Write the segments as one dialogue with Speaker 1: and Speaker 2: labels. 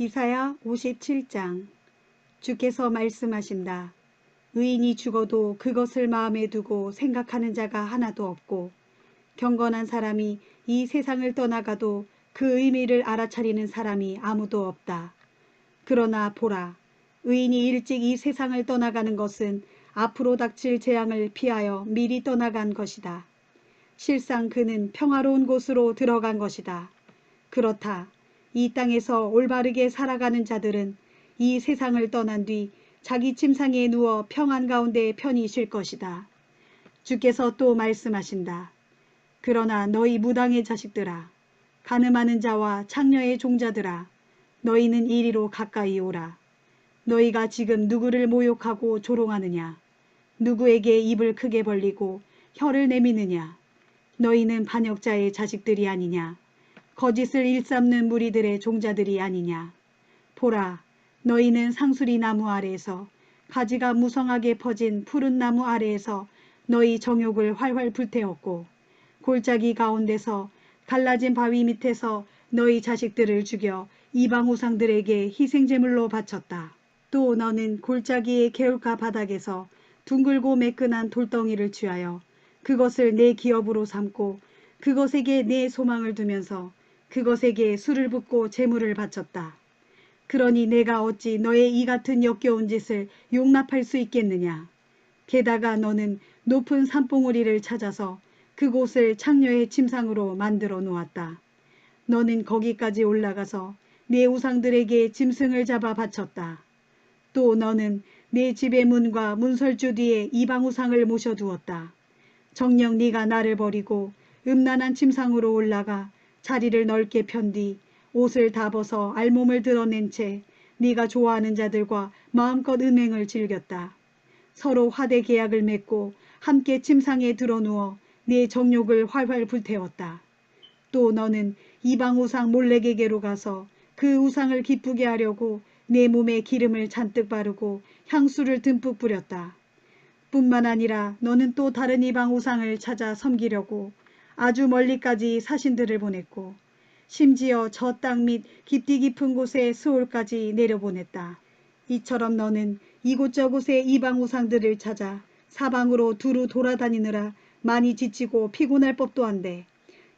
Speaker 1: 이사야 57장. 주께서 말씀하신다. 의인이 죽어도 그것을 마음에 두고 생각하는 자가 하나도 없고, 경건한 사람이 이 세상을 떠나가도 그 의미를 알아차리는 사람이 아무도 없다. 그러나 보라, 의인이 일찍 이 세상을 떠나가는 것은 앞으로 닥칠 재앙을 피하여 미리 떠나간 것이다. 실상 그는 평화로운 곳으로 들어간 것이다. 그렇다. 이 땅에서 올바르게 살아가는 자들은 이 세상을 떠난 뒤 자기 침상에 누워 평안 가운데 편히 쉴 것이다. 주께서 또 말씀하신다. 그러나 너희 무당의 자식들아, 가늠하는 자와 창녀의 종자들아, 너희는 이리로 가까이 오라. 너희가 지금 누구를 모욕하고 조롱하느냐? 누구에게 입을 크게 벌리고 혀를 내미느냐? 너희는 반역자의 자식들이 아니냐? 거짓을 일삼는 무리들의 종자들이 아니냐? 보라, 너희는 상수리 나무 아래에서, 가지가 무성하게 퍼진 푸른 나무 아래에서 너희 정욕을 활활 불태웠고, 골짜기 가운데서 갈라진 바위 밑에서 너희 자식들을 죽여 이방 우상들에게 희생제물로 바쳤다. 또 너는 골짜기의 개울가 바닥에서 둥글고 매끈한 돌덩이를 취하여 그것을 내 기업으로 삼고 그것에게 내 소망을 두면서 그것에게 술을 붓고 제물을 바쳤다. 그러니 내가 어찌 너의 이 같은 역겨운 짓을 용납할 수 있겠느냐. 게다가 너는 높은 산봉우리를 찾아서 그곳을 창녀의 침상으로 만들어 놓았다. 너는 거기까지 올라가서 내 우상들에게 짐승을 잡아 바쳤다. 또 너는 내 집의 문과 문설주 뒤에 이방 우상을 모셔두었다. 정녕 네가 나를 버리고 음란한 침상으로 올라가 자리를 넓게 편 뒤 옷을 다 벗어 알몸을 드러낸 채 네가 좋아하는 자들과 마음껏 음행을 즐겼다. 서로 화대 계약을 맺고 함께 침상에 드러누워 네 정욕을 활활 불태웠다. 또 너는 이방 우상 몰레게게로 가서 그 우상을 기쁘게 하려고 내 몸에 기름을 잔뜩 바르고 향수를 듬뿍 뿌렸다. 뿐만 아니라 너는 또 다른 이방 우상을 찾아 섬기려고 아주 멀리까지 사신들을 보냈고, 심지어 저 땅 및 깊디 깊은 곳에 스올까지 내려보냈다. 이처럼 너는 이곳저곳의 이방 우상들을 찾아 사방으로 두루 돌아다니느라 많이 지치고 피곤할 법도 한데,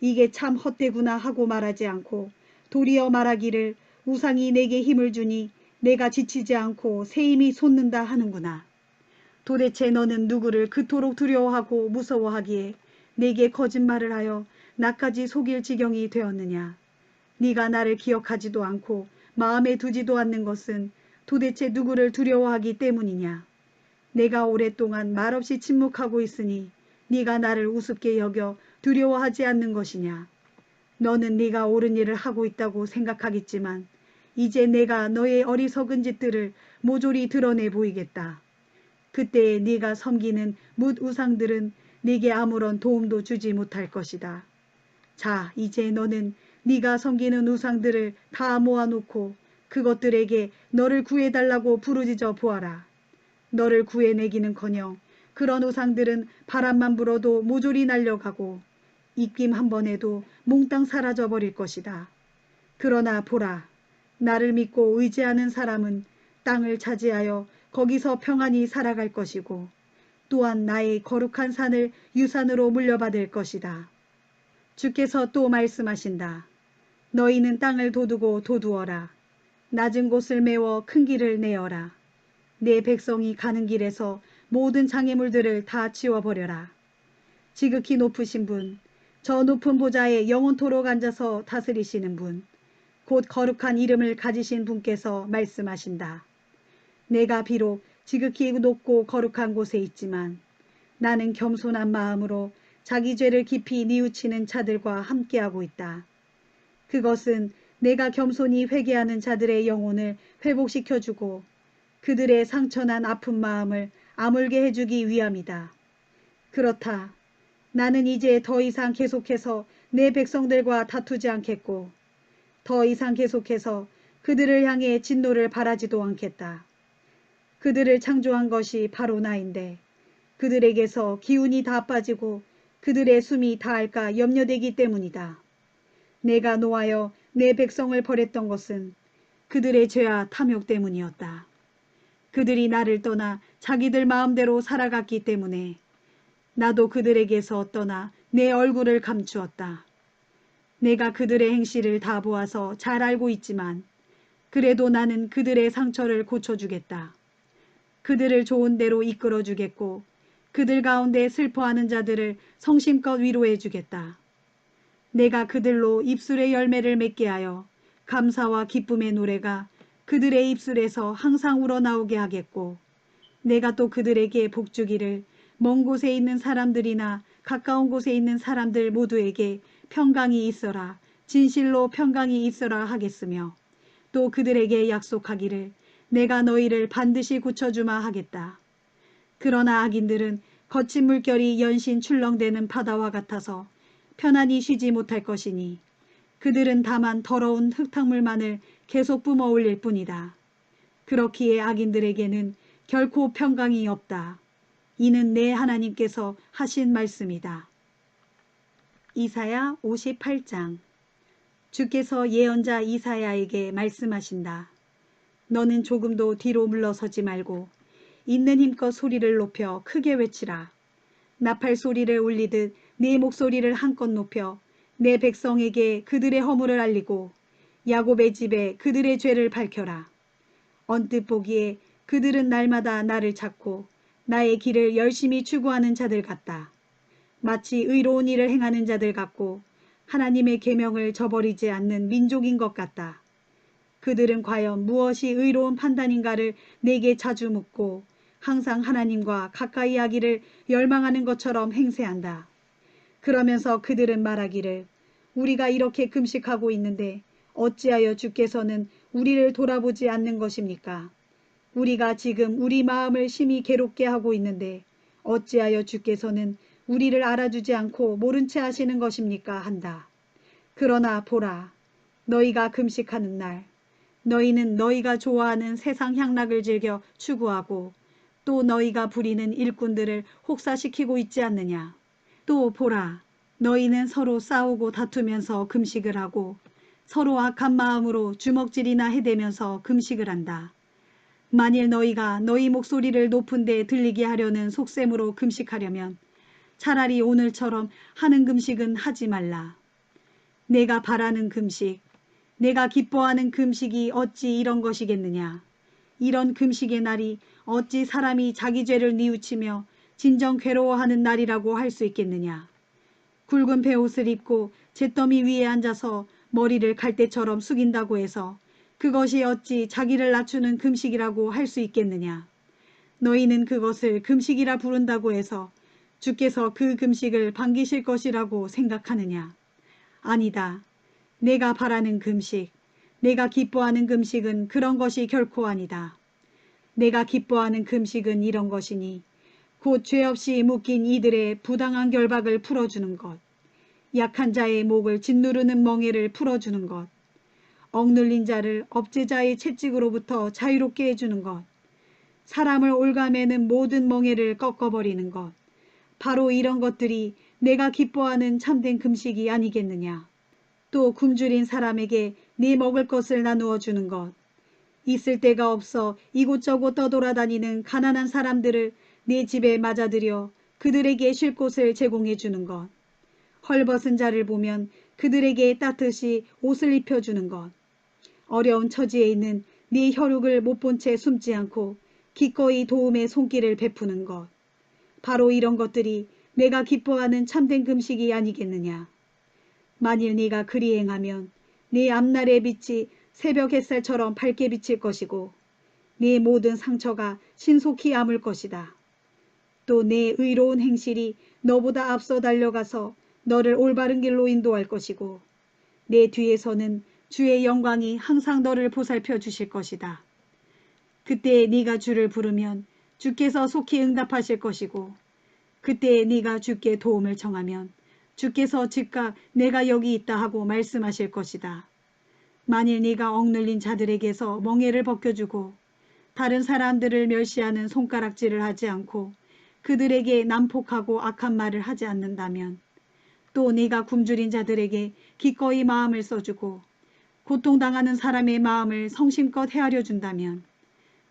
Speaker 1: 이게 참 헛되구나 하고 말하지 않고 도리어 말하기를 우상이 내게 힘을 주니 내가 지치지 않고 새 힘이 솟는다 하는구나. 도대체 너는 누구를 그토록 두려워하고 무서워하기에 내게 거짓말을 하여 나까지 속일 지경이 되었느냐. 네가 나를 기억하지도 않고 마음에 두지도 않는 것은 도대체 누구를 두려워하기 때문이냐. 내가 오랫동안 말없이 침묵하고 있으니 네가 나를 우습게 여겨 두려워하지 않는 것이냐. 너는 네가 옳은 일을 하고 있다고 생각하겠지만 이제 내가 너의 어리석은 짓들을 모조리 드러내 보이겠다. 그때에 네가 섬기는 뭇 우상들은 네게 아무런 도움도 주지 못할 것이다. 자, 이제 너는 네가 섬기는 우상들을 다 모아놓고 그것들에게 너를 구해달라고 부르짖어 보아라. 너를 구해내기는커녕 그런 우상들은 바람만 불어도 모조리 날려가고 입김 한 번 해도 몽땅 사라져 버릴 것이다. 그러나 보라, 나를 믿고 의지하는 사람은 땅을 차지하여 거기서 평안히 살아갈 것이고, 또한 나의 거룩한 산을 유산으로 물려받을 것이다. 주께서 또 말씀하신다. 너희는 땅을 도두고 도두어라. 낮은 곳을 메워 큰 길을 내어라. 내 백성이 가는 길에서 모든 장애물들을 다 치워버려라. 지극히 높으신 분, 저 높은 보좌에 영원토록 앉아서 다스리시는 분, 곧 거룩한 이름을 가지신 분께서 말씀하신다. 내가 비록 지극히 높고 거룩한 곳에 있지만 나는 겸손한 마음으로 자기 죄를 깊이 뉘우치는 자들과 함께하고 있다. 그것은 내가 겸손히 회개하는 자들의 영혼을 회복시켜주고 그들의 상처난 아픈 마음을 아물게 해주기 위함이다. 그렇다. 나는 이제 더 이상 계속해서 내 백성들과 다투지 않겠고 더 이상 계속해서 그들을 향해 진노를 바라지도 않겠다. 그들을 창조한 것이 바로 나인데 그들에게서 기운이 다 빠지고 그들의 숨이 다할까 염려되기 때문이다. 내가 노하여 내 백성을 버렸던 것은 그들의 죄와 탐욕 때문이었다. 그들이 나를 떠나 자기들 마음대로 살아갔기 때문에 나도 그들에게서 떠나 내 얼굴을 감추었다. 내가 그들의 행실을 다 보아서 잘 알고 있지만 그래도 나는 그들의 상처를 고쳐주겠다. 그들을 좋은 데로 이끌어주겠고 그들 가운데 슬퍼하는 자들을 성심껏 위로해주겠다. 내가 그들로 입술의 열매를 맺게 하여 감사와 기쁨의 노래가 그들의 입술에서 항상 우러나오게 하겠고 내가 또 그들에게 복주기를 먼 곳에 있는 사람들이나 가까운 곳에 있는 사람들 모두에게 평강이 있어라, 진실로 평강이 있어라 하겠으며 또 그들에게 약속하기를 내가 너희를 반드시 고쳐주마 하겠다. 그러나 악인들은 거친 물결이 연신 출렁대는 바다와 같아서 편안히 쉬지 못할 것이니 그들은 다만 더러운 흙탕물만을 계속 뿜어 올릴 뿐이다. 그렇기에 악인들에게는 결코 평강이 없다. 이는 내 하나님께서 하신 말씀이다. 이사야 58장. 주께서 예언자 이사야에게 말씀하신다. 너는 조금도 뒤로 물러서지 말고 있는 힘껏 소리를 높여 크게 외치라. 나팔 소리를 울리듯 네 목소리를 한껏 높여 내 백성에게 그들의 허물을 알리고 야곱의 집에 그들의 죄를 밝혀라. 언뜻 보기에 그들은 날마다 나를 찾고 나의 길을 열심히 추구하는 자들 같다. 마치 의로운 일을 행하는 자들 같고 하나님의 계명을 저버리지 않는 민족인 것 같다. 그들은 과연 무엇이 의로운 판단인가를 내게 자주 묻고 항상 하나님과 가까이 하기를 열망하는 것처럼 행세한다. 그러면서 그들은 말하기를 우리가 이렇게 금식하고 있는데 어찌하여 주께서는 우리를 돌아보지 않는 것입니까? 우리가 지금 우리 마음을 심히 괴롭게 하고 있는데 어찌하여 주께서는 우리를 알아주지 않고 모른 채 하시는 것입니까? 한다. 그러나 보라, 너희가 금식하는 날 너희는 너희가 좋아하는 세상 향락을 즐겨 추구하고 또 너희가 부리는 일꾼들을 혹사시키고 있지 않느냐. 또 보라, 너희는 서로 싸우고 다투면서 금식을 하고 서로 악한 마음으로 주먹질이나 해대면서 금식을 한다. 만일 너희가 너희 목소리를 높은 데 들리게 하려는 속셈으로 금식하려면 차라리 오늘처럼 하는 금식은 하지 말라. 내가 바라는 금식, 내가 기뻐하는 금식이 어찌 이런 것이겠느냐. 이런 금식의 날이 어찌 사람이 자기 죄를 뉘우치며 진정 괴로워하는 날이라고 할 수 있겠느냐. 굵은 베옷을 입고 잿더미 위에 앉아서 머리를 갈대처럼 숙인다고 해서 그것이 어찌 자기를 낮추는 금식이라고 할 수 있겠느냐. 너희는 그것을 금식이라 부른다고 해서 주께서 그 금식을 반기실 것이라고 생각하느냐. 아니다. 내가 바라는 금식, 내가 기뻐하는 금식은 그런 것이 결코 아니다. 내가 기뻐하는 금식은 이런 것이니 곧 죄 없이 묶인 이들의 부당한 결박을 풀어주는 것, 약한 자의 목을 짓누르는 멍에를 풀어주는 것, 억눌린 자를 업제자의 채찍으로부터 자유롭게 해주는 것, 사람을 올가매는 모든 멍에를 꺾어버리는 것, 바로 이런 것들이 내가 기뻐하는 참된 금식이 아니겠느냐. 또 굶주린 사람에게 네 먹을 것을 나누어 주는 것, 있을 데가 없어 이곳저곳 떠돌아다니는 가난한 사람들을 네 집에 맞아들여 그들에게 쉴 곳을 제공해 주는 것, 헐벗은 자를 보면 그들에게 따뜻이 옷을 입혀주는 것, 어려운 처지에 있는 네 혈육을 못 본 채 숨지 않고 기꺼이 도움의 손길을 베푸는 것, 바로 이런 것들이 내가 기뻐하는 참된 금식이 아니겠느냐. 만일 네가 그리 행하면 네 앞날의 빛이 새벽 햇살처럼 밝게 비칠 것이고 네 모든 상처가 신속히 아물 것이다. 또 내 의로운 행실이 너보다 앞서 달려가서 너를 올바른 길로 인도할 것이고 내 뒤에서는 주의 영광이 항상 너를 보살펴 주실 것이다. 그때 네가 주를 부르면 주께서 속히 응답하실 것이고 그때 네가 주께 도움을 청하면 주께서 즉각 내가 여기 있다 하고 말씀하실 것이다. 만일 네가 억눌린 자들에게서 멍에를 벗겨주고 다른 사람들을 멸시하는 손가락질을 하지 않고 그들에게 난폭하고 악한 말을 하지 않는다면 또 네가 굶주린 자들에게 기꺼이 마음을 써주고 고통당하는 사람의 마음을 성심껏 헤아려 준다면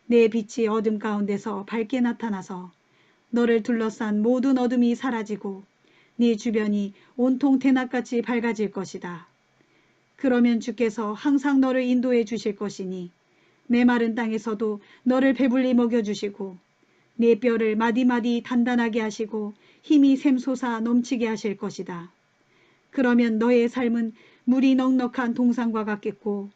Speaker 1: 내 빛이 어둠 가운데서 밝게 나타나서 너를 둘러싼 모든 어둠이 사라지고 네 주변이 온통 대낮같이 밝아질 것이다. 그러면 주께서 항상 너를 인도해 주실 것이니 메마른 땅에서도 너를 배불리 먹여주시고 네 뼈를 마디마디 단단하게 하시고 힘이 샘솟아 넘치게 하실 것이다. 그러면 너의 삶은 물이 넉넉한 동산과 같겠고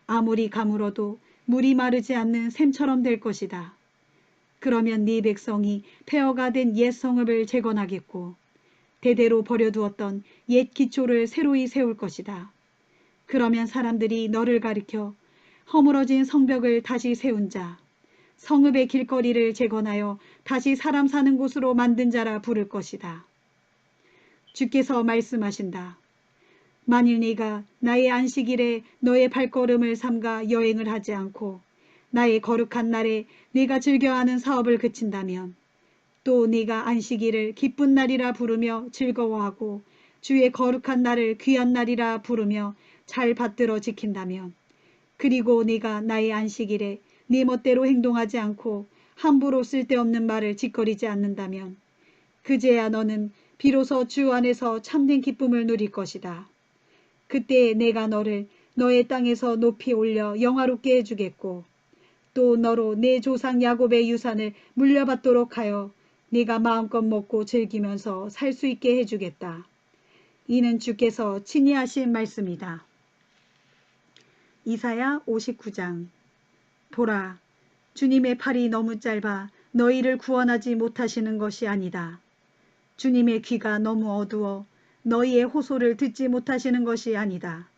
Speaker 1: 아무리 가물어도 물이 마르지 않는 샘처럼 될 것이다. 그러면 네 백성이 폐허가 된 옛 성읍을 재건하겠고 대대로 버려두었던 옛 기초를 새로이 세울 것이다. 그러면 사람들이 너를 가리켜 허물어진 성벽을 다시 세운 자, 성읍의 길거리를 재건하여 다시 사람 사는 곳으로 만든 자라 부를 것이다. 주께서 말씀하신다. 만일 네가 나의 안식일에 너의 발걸음을 삼가 여행을 하지 않고 나의 거룩한 날에 네가 즐겨하는 사업을 그친다면 또 네가 안식일을 기쁜 날이라 부르며 즐거워하고 주의 거룩한 날을 귀한 날이라 부르며 잘 받들어 지킨다면 그리고 네가 나의 안식일에 네 멋대로 행동하지 않고 함부로 쓸데없는 말을 짓거리지 않는다면 그제야 너는 비로소 주 안에서 참된 기쁨을 누릴 것이다. 그때 내가 너를 너의 땅에서 높이 올려 영화롭게 해주겠고 또 너로 내 조상 야곱의 유산을 물려받도록 하여 네가 마음껏 먹고 즐기면서 살 수 있게 해주겠다. 이는 주께서 친히 하신 말씀이다. 이사야 59장. 보라, 주님의 팔이 너무 짧아 너희를 구원하지 못하시는 것이 아니다. 주님의 귀가 너무 어두워 너희의 호소를 듣지 못하시는 것이 아니다.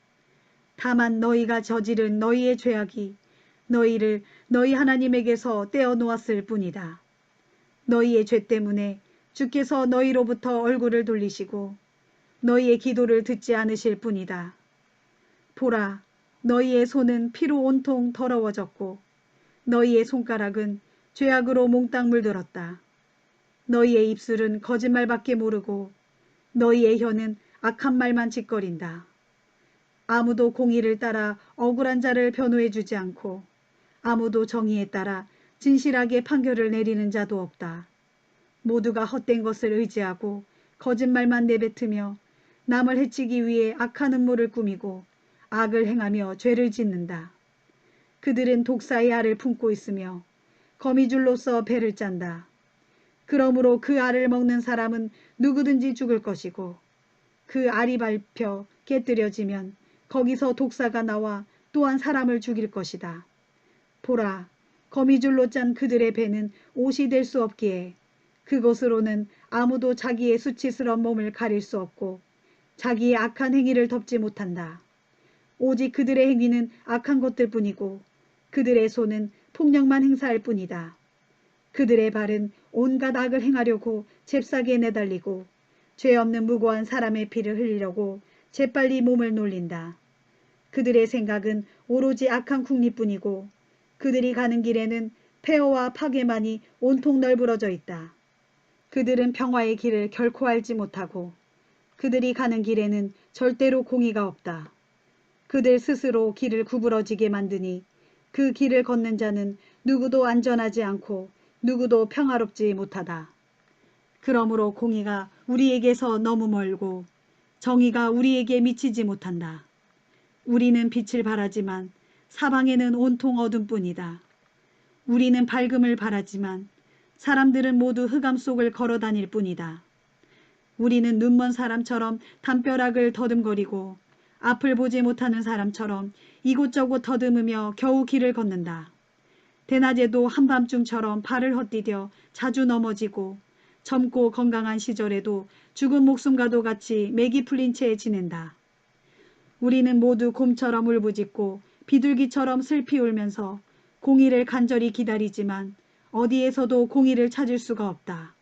Speaker 1: 다만 너희가 저지른 너희의 죄악이 너희를 너희 하나님에게서 떼어놓았을 뿐이다. 너희의 죄 때문에 주께서 너희로부터 얼굴을 돌리시고 너희의 기도를 듣지 않으실 뿐이다. 보라, 너희의 손은 피로 온통 더러워졌고 너희의 손가락은 죄악으로 몽땅 물들었다. 너희의 입술은 거짓말밖에 모르고 너희의 혀는 악한 말만 짓거린다. 아무도 공의를 따라 억울한 자를 변호해 주지 않고 아무도 정의에 따라 진실하게 판결을 내리는 자도 없다. 모두가 헛된 것을 의지하고 거짓말만 내뱉으며 남을 해치기 위해 악한 음모를 꾸미고 악을 행하며 죄를 짓는다. 그들은 독사의 알을 품고 있으며 거미줄로서 배를 짠다. 그러므로 그 알을 먹는 사람은 누구든지 죽을 것이고 그 알이 밟혀 깨뜨려지면 거기서 독사가 나와 또한 사람을 죽일 것이다. 보라, 거미줄로 짠 그들의 배는 옷이 될 수 없기에 그것으로는 아무도 자기의 수치스러운 몸을 가릴 수 없고 자기의 악한 행위를 덮지 못한다. 오직 그들의 행위는 악한 것들 뿐이고 그들의 손은 폭력만 행사할 뿐이다. 그들의 발은 온갖 악을 행하려고 잽싸게 내달리고 죄 없는 무고한 사람의 피를 흘리려고 재빨리 몸을 놀린다. 그들의 생각은 오로지 악한 궁리뿐이고 그들이 가는 길에는 폐허와 파괴만이 온통 널브러져 있다. 그들은 평화의 길을 결코 알지 못하고 그들이 가는 길에는 절대로 공의가 없다. 그들 스스로 길을 구부러지게 만드니 그 길을 걷는 자는 누구도 안전하지 않고 누구도 평화롭지 못하다. 그러므로 공의가 우리에게서 너무 멀고 정의가 우리에게 미치지 못한다. 우리는 빛을 바라지만 사방에는 온통 어둠뿐이다. 우리는 밝음을 바라지만 사람들은 모두 흑암 속을 걸어 다닐 뿐이다. 우리는 눈먼 사람처럼 담벼락을 더듬거리고 앞을 보지 못하는 사람처럼 이곳저곳 더듬으며 겨우 길을 걷는다. 대낮에도 한밤중처럼 발을 헛디뎌 자주 넘어지고 젊고 건강한 시절에도 죽은 목숨과도 같이 맥이 풀린 채 지낸다. 우리는 모두 곰처럼 울부짖고 비둘기처럼 슬피 울면서 공의를 간절히 기다리지만 어디에서도 공의를 찾을 수가 없다.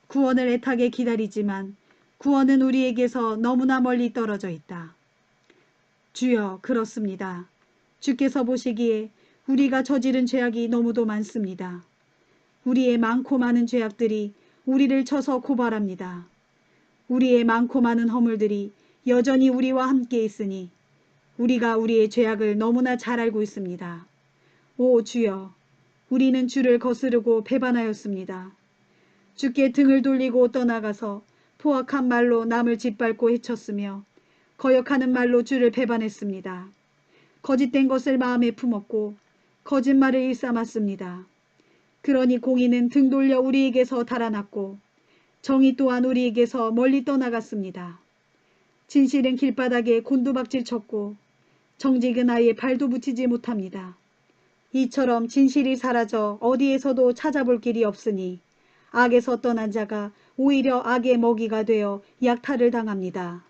Speaker 1: 구원을 애타게 기다리지만 구원은 우리에게서 너무나 멀리 떨어져 있다. 주여, 그렇습니다. 주께서 보시기에 우리가 저지른 죄악이 너무도 많습니다. 우리의 많고 많은 죄악들이 우리를 쳐서 고발합니다. 우리의 많고 많은 허물들이 여전히 우리와 함께 있으니 우리가 우리의 죄악을 너무나 잘 알고 있습니다. 오 주여, 우리는 주를 거스르고 배반하였습니다. 주께 등을 돌리고 떠나가서 포악한 말로 남을 짓밟고 해쳤으며 거역하는 말로 주를 배반했습니다. 거짓된 것을 마음에 품었고 거짓말을 일삼았습니다. 그러니 공의는 등 돌려 우리에게서 달아났고 정의 또한 우리에게서 멀리 떠나갔습니다. 진실은 길바닥에 곤두박질 쳤고 정직은 아예 발도 붙이지 못합니다. 이처럼 진실이 사라져 어디에서도 찾아볼 길이 없으니 악에서 떠난 자가 오히려 악의 먹이가 되어 약탈을 당합니다.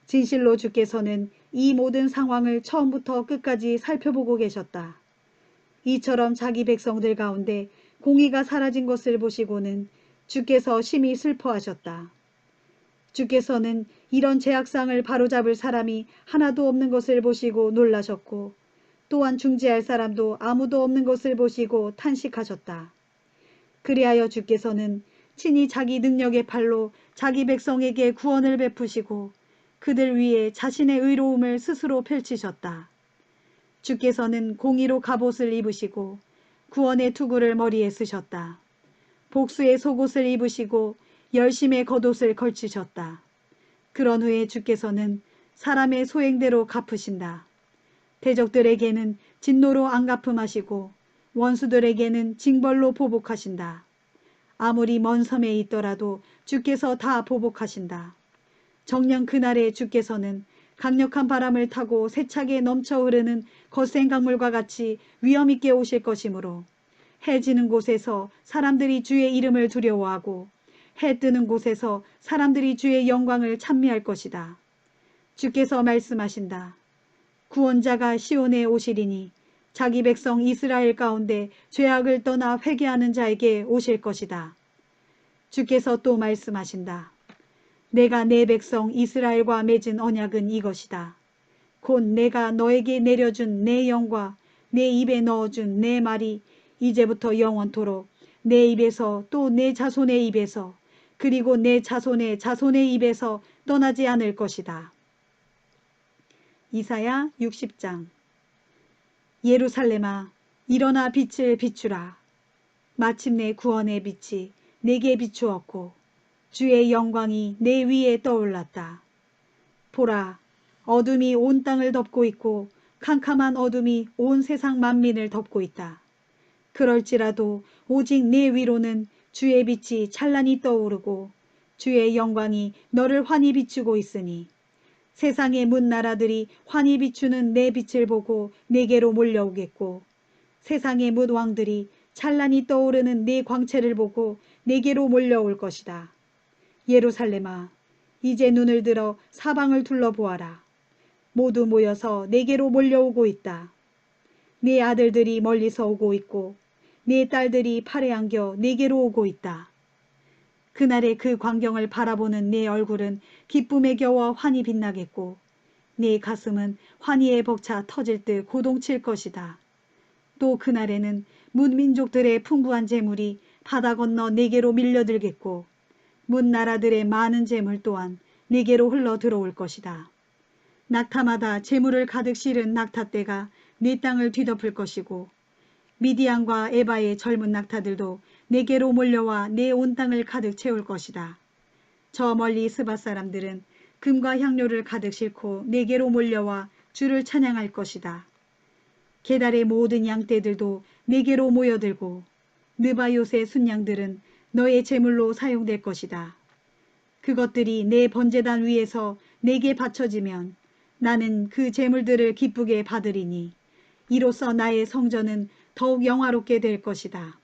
Speaker 1: 진실로 주께서는 이 모든 상황을 처음부터 끝까지 살펴보고 계셨다. 이처럼 자기 백성들 가운데 공의가 사라진 것을 보시고는 주께서 심히 슬퍼하셨다. 주께서는 이런 죄악상을 바로잡을 사람이 하나도 없는 것을 보시고 놀라셨고 또한 중재할 사람도 아무도 없는 것을 보시고 탄식하셨다. 그리하여 주께서는 친히 자기 능력의 팔로 자기 백성에게 구원을 베푸시고 그들 위에 자신의 의로움을 스스로 펼치셨다. 주께서는 공의로 갑옷을 입으시고 구원의 투구를 머리에 쓰셨다. 복수의 속옷을 입으시고 열심의 겉옷을 걸치셨다. 그런 후에 주께서는 사람의 소행대로 갚으신다. 대적들에게는 진노로 안갚음하시고 원수들에게는 징벌로 보복하신다. 아무리 먼 섬에 있더라도 주께서 다 보복하신다. 정녕 그날에 주께서는 강력한 바람을 타고 세차게 넘쳐 흐르는 거센 강물과 같이 위엄있게 오실 것이므로 해 지는 곳에서 사람들이 주의 이름을 두려워하고 해 뜨는 곳에서 사람들이 주의 영광을 찬미할 것이다. 주께서 말씀하신다. 구원자가 시온에 오시리니 자기 백성 이스라엘 가운데 죄악을 떠나 회개하는 자에게 오실 것이다. 주께서 또 말씀하신다. 내가 내 백성 이스라엘과 맺은 언약은 이것이다. 곧 내가 너에게 내려준 내 영과 내 입에 넣어준 내 말이 이제부터 영원토록 내 입에서 또 내 자손의 입에서 그리고 내 자손의 자손의 입에서 떠나지 않을 것이다. 이사야 60장. 예루살렘아, 일어나 빛을 비추라. 마침내 구원의 빛이 내게 비추었고 주의 영광이 내 위에 떠올랐다. 보라, 어둠이 온 땅을 덮고 있고 캄캄한 어둠이 온 세상 만민을 덮고 있다. 그럴지라도 오직 내 위로는 주의 빛이 찬란히 떠오르고 주의 영광이 너를 환히 비추고 있으니 세상의 문 나라들이 환히 비추는 내 빛을 보고 내게로 몰려오겠고 세상의 문 왕들이 찬란히 떠오르는 내 광채를 보고 내게로 몰려올 것이다. 예루살렘아, 이제 눈을 들어 사방을 둘러보아라. 모두 모여서 내게로 몰려오고 있다. 네 아들들이 멀리서 오고 있고 네 딸들이 팔에 안겨 내게로 오고 있다. 그날의 그 광경을 바라보는 내 얼굴은 기쁨에 겨워 환히 빛나겠고 네 가슴은 환희에 벅차 터질 듯 고동칠 것이다. 또 그날에는 문민족들의 풍부한 재물이 바다 건너 내게로 밀려들겠고 문 나라들의 많은 재물 또한 내게로 흘러 들어올 것이다. 낙타마다 재물을 가득 실은 낙타떼가 네 땅을 뒤덮을 것이고 미디안과 에바의 젊은 낙타들도 내게로 몰려와 내 온 땅을 가득 채울 것이다. 저 멀리 스바 사람들은 금과 향료를 가득 싣고 내게로 몰려와 주를 찬양할 것이다. 게달의 모든 양떼들도 내게로 모여들고 느바요새 순양들은 너의 제물로 사용될 것이다. 그것들이 내 번제단 위에서 내게 바쳐지면 나는 그 제물들을 기쁘게 받으리니 이로써 나의 성전은 더욱 영화롭게 될 것이다.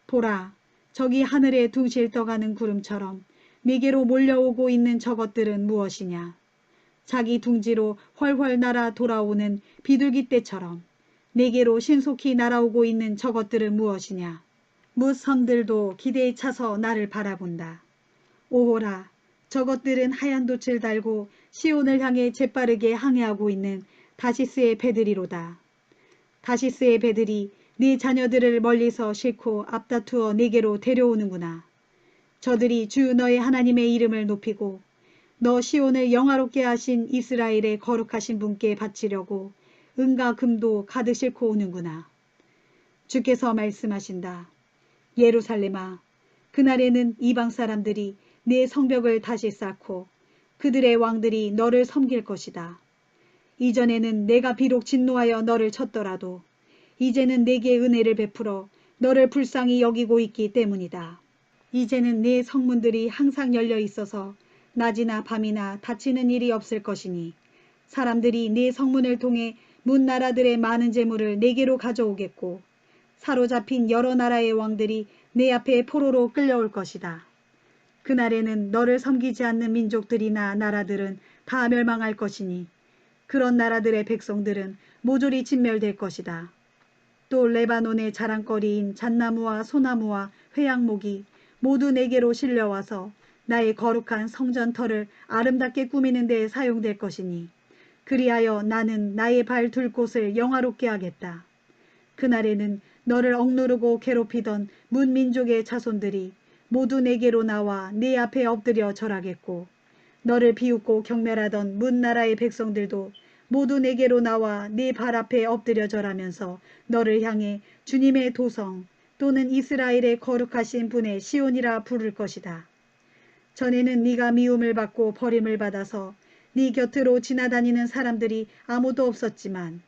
Speaker 1: 보라, 저기 하늘에 둥실 떠가는 구름처럼 내게로 몰려오고 있는 저것들은 무엇이냐. 자기 둥지로 훨훨 날아 돌아오는 비둘기떼처럼 내게로 신속히 날아오고 있는 저것들은 무엇이냐. 뭇 섬들도 기대에 차서 나를 바라본다. 오호라, 저것들은 하얀 돛을 달고 시온을 향해 재빠르게 항해하고 있는 다시스의 배들이로다. 다시스의 배들이 네 자녀들을 멀리서 싣고 앞다투어 내게로 데려오는구나. 저들이 주 너의 하나님의 이름을 높이고 너 시온을 영화롭게 하신 이스라엘의 거룩하신 분께 바치려고 은과 금도 가득 싣고 오는구나. 주께서 말씀하신다. 예루살렘아, 그날에는 이방 사람들이 내 성벽을 다시 쌓고 그들의 왕들이 너를 섬길 것이다. 이전에는 내가 비록 진노하여 너를 쳤더라도 이제는 내게 은혜를 베풀어 너를 불쌍히 여기고 있기 때문이다. 이제는 내 성문들이 항상 열려 있어서 낮이나 밤이나 닫히는 일이 없을 것이니 사람들이 네 성문을 통해 문 나라들의 많은 재물을 내게로 가져오겠고 사로잡힌 여러 나라의 왕들이 내 앞에 포로로 끌려올 것이다. 그날에는 너를 섬기지 않는 민족들이나 나라들은 다 멸망할 것이니 그런 나라들의 백성들은 모조리 진멸될 것이다. 또 레바논의 자랑거리인 잣나무와 소나무와 회양목이 모두 내게로 실려와서 나의 거룩한 성전터를 아름답게 꾸미는 데 사용될 것이니 그리하여 나는 나의 발 둘 곳을 영화롭게 하겠다. 그날에는 너를 억누르고 괴롭히던 문민족의 자손들이 모두 내게로 나와 네 앞에 엎드려 절하겠고 너를 비웃고 경멸하던 문나라의 백성들도 모두 내게로 나와 네 발 앞에 엎드려 절하면서 너를 향해 주님의 도성 또는 이스라엘의 거룩하신 분의 시온이라 부를 것이다. 전에는 네가 미움을 받고 버림을 받아서 네 곁으로 지나다니는 사람들이 아무도 없었지만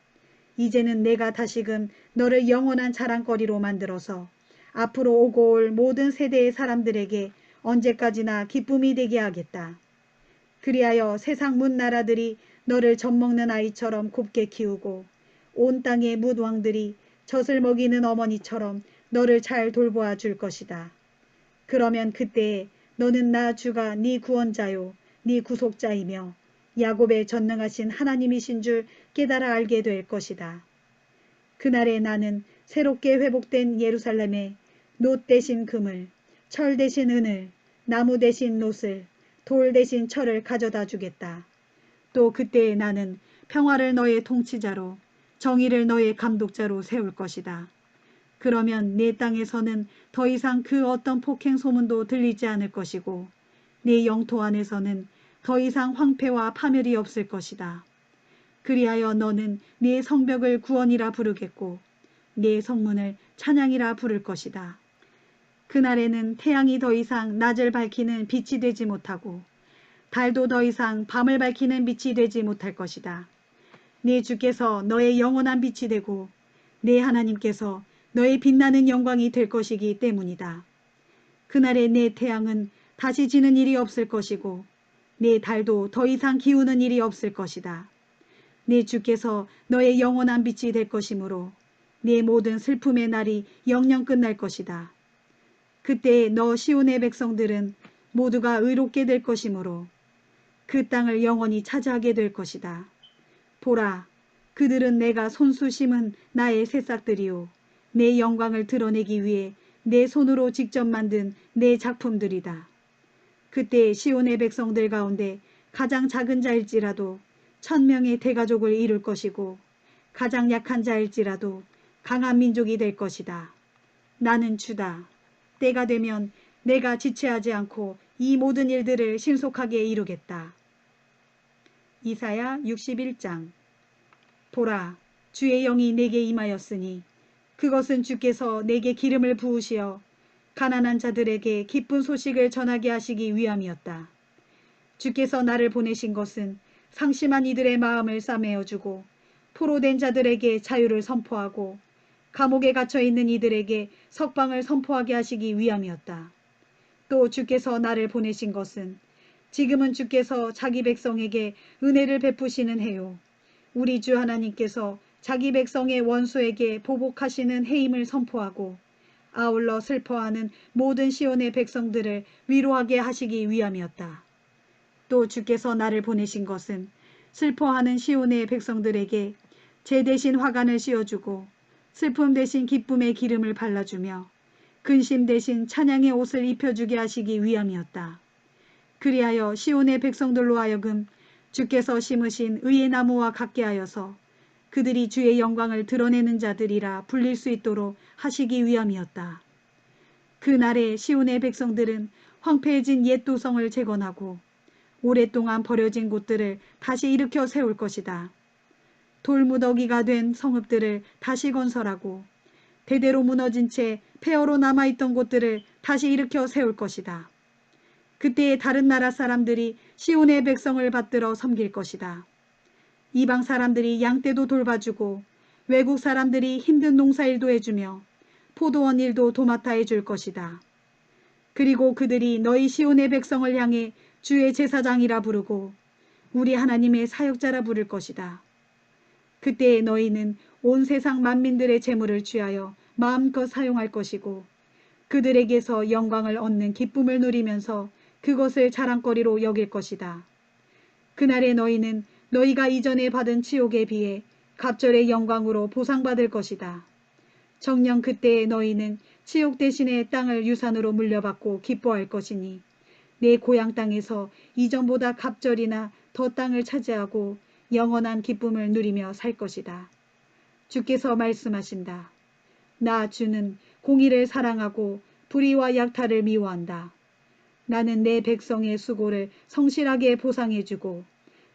Speaker 1: 이제는 내가 다시금 너를 영원한 자랑거리로 만들어서 앞으로 오고 올 모든 세대의 사람들에게 언제까지나 기쁨이 되게 하겠다. 그리하여 세상 문나라들이 너를 젖먹는 아이처럼 곱게 키우고 온 땅의 뭇왕들이 젖을 먹이는 어머니처럼 너를 잘 돌보아 줄 것이다. 그러면 그때에 너는 나 주가 네 구원자요 네 구속자이며 야곱의 전능하신 하나님이신 줄 깨달아 알게 될 것이다. 그날에 나는 새롭게 회복된 예루살렘에 놋 대신 금을, 철 대신 은을, 나무 대신 놋을, 돌 대신 철을 가져다 주겠다. 또 그때에 나는 평화를 너의 통치자로 정의를 너의 감독자로 세울 것이다. 그러면 내 땅에서는 더 이상 그 어떤 폭행 소문도 들리지 않을 것이고 내 영토 안에서는 더 이상 황폐와 파멸이 없을 것이다. 그리하여 너는 네 성벽을 구원이라 부르겠고 네 성문을 찬양이라 부를 것이다. 그날에는 태양이 더 이상 낮을 밝히는 빛이 되지 못하고 달도 더 이상 밤을 밝히는 빛이 되지 못할 것이다. 네 주께서 너의 영원한 빛이 되고 네 하나님께서 너의 빛나는 영광이 될 것이기 때문이다. 그날에 내 태양은 다시 지는 일이 없을 것이고 내 달도 더 이상 기우는 일이 없을 것이다. 네 주께서 너의 영원한 빛이 될 것이므로 네 모든 슬픔의 날이 영영 끝날 것이다. 그때 너 시온의 백성들은 모두가 의롭게 될 것이므로 그 땅을 영원히 차지하게 될 것이다. 보라, 그들은 내가 손수 심은 나의 새싹들이요 내 영광을 드러내기 위해 내 손으로 직접 만든 내 작품들이다. 그때 시온의 백성들 가운데 가장 작은 자일지라도 1000명의 대가족을 이룰 것이고 가장 약한 자일지라도 강한 민족이 될 것이다. 나는 주다. 때가 되면 내가 지체하지 않고 이 모든 일들을 신속하게 이루겠다. 이사야 61장. 보라, 주의 영이 내게 임하였으니 그것은 주께서 내게 기름을 부으시어 가난한 자들에게 기쁜 소식을 전하게 하시기 위함이었다. 주께서 나를 보내신 것은 상심한 이들의 마음을 싸매어주고 포로된 자들에게 자유를 선포하고 감옥에 갇혀있는 이들에게 석방을 선포하게 하시기 위함이었다. 또 주께서 나를 보내신 것은 지금은 주께서 자기 백성에게 은혜를 베푸시는 해요. 우리 주 하나님께서 자기 백성의 원수에게 보복하시는 해임을 선포하고 아울러 슬퍼하는 모든 시온의 백성들을 위로하게 하시기 위함이었다. 또 주께서 나를 보내신 것은 슬퍼하는 시온의 백성들에게 제 대신 화관을 씌워주고 슬픔 대신 기쁨의 기름을 발라주며 근심 대신 찬양의 옷을 입혀주게 하시기 위함이었다. 그리하여 시온의 백성들로 하여금 주께서 심으신 의의 나무와 같게 하여서 그들이 주의 영광을 드러내는 자들이라 불릴 수 있도록 하시기 위함이었다. 그날에 시온의 백성들은 황폐해진 옛 도성을 재건하고 오랫동안 버려진 곳들을 다시 일으켜 세울 것이다. 돌무더기가 된 성읍들을 다시 건설하고 대대로 무너진 채 폐허로 남아있던 곳들을 다시 일으켜 세울 것이다. 그때의 다른 나라 사람들이 시온의 백성을 받들어 섬길 것이다. 이방 사람들이 양떼도 돌봐주고 외국 사람들이 힘든 농사일도 해주며 포도원 일도 도맡아 해줄 것이다. 그리고 그들이 너희 시온의 백성을 향해 주의 제사장이라 부르고 우리 하나님의 사역자라 부를 것이다. 그때에 너희는 온 세상 만민들의 재물을 취하여 마음껏 사용할 것이고 그들에게서 영광을 얻는 기쁨을 누리면서 그것을 자랑거리로 여길 것이다. 그날에 너희는 너희가 이전에 받은 치욕에 비해 갑절의 영광으로 보상받을 것이다. 정녕 그때에 너희는 치욕 대신에 땅을 유산으로 물려받고 기뻐할 것이니 내 고향 땅에서 이전보다 갑절이나 더 땅을 차지하고 영원한 기쁨을 누리며 살 것이다. 주께서 말씀하신다. 나 주는 공의를 사랑하고 불의와 약탈을 미워한다. 나는 내 백성의 수고를 성실하게 보상해주고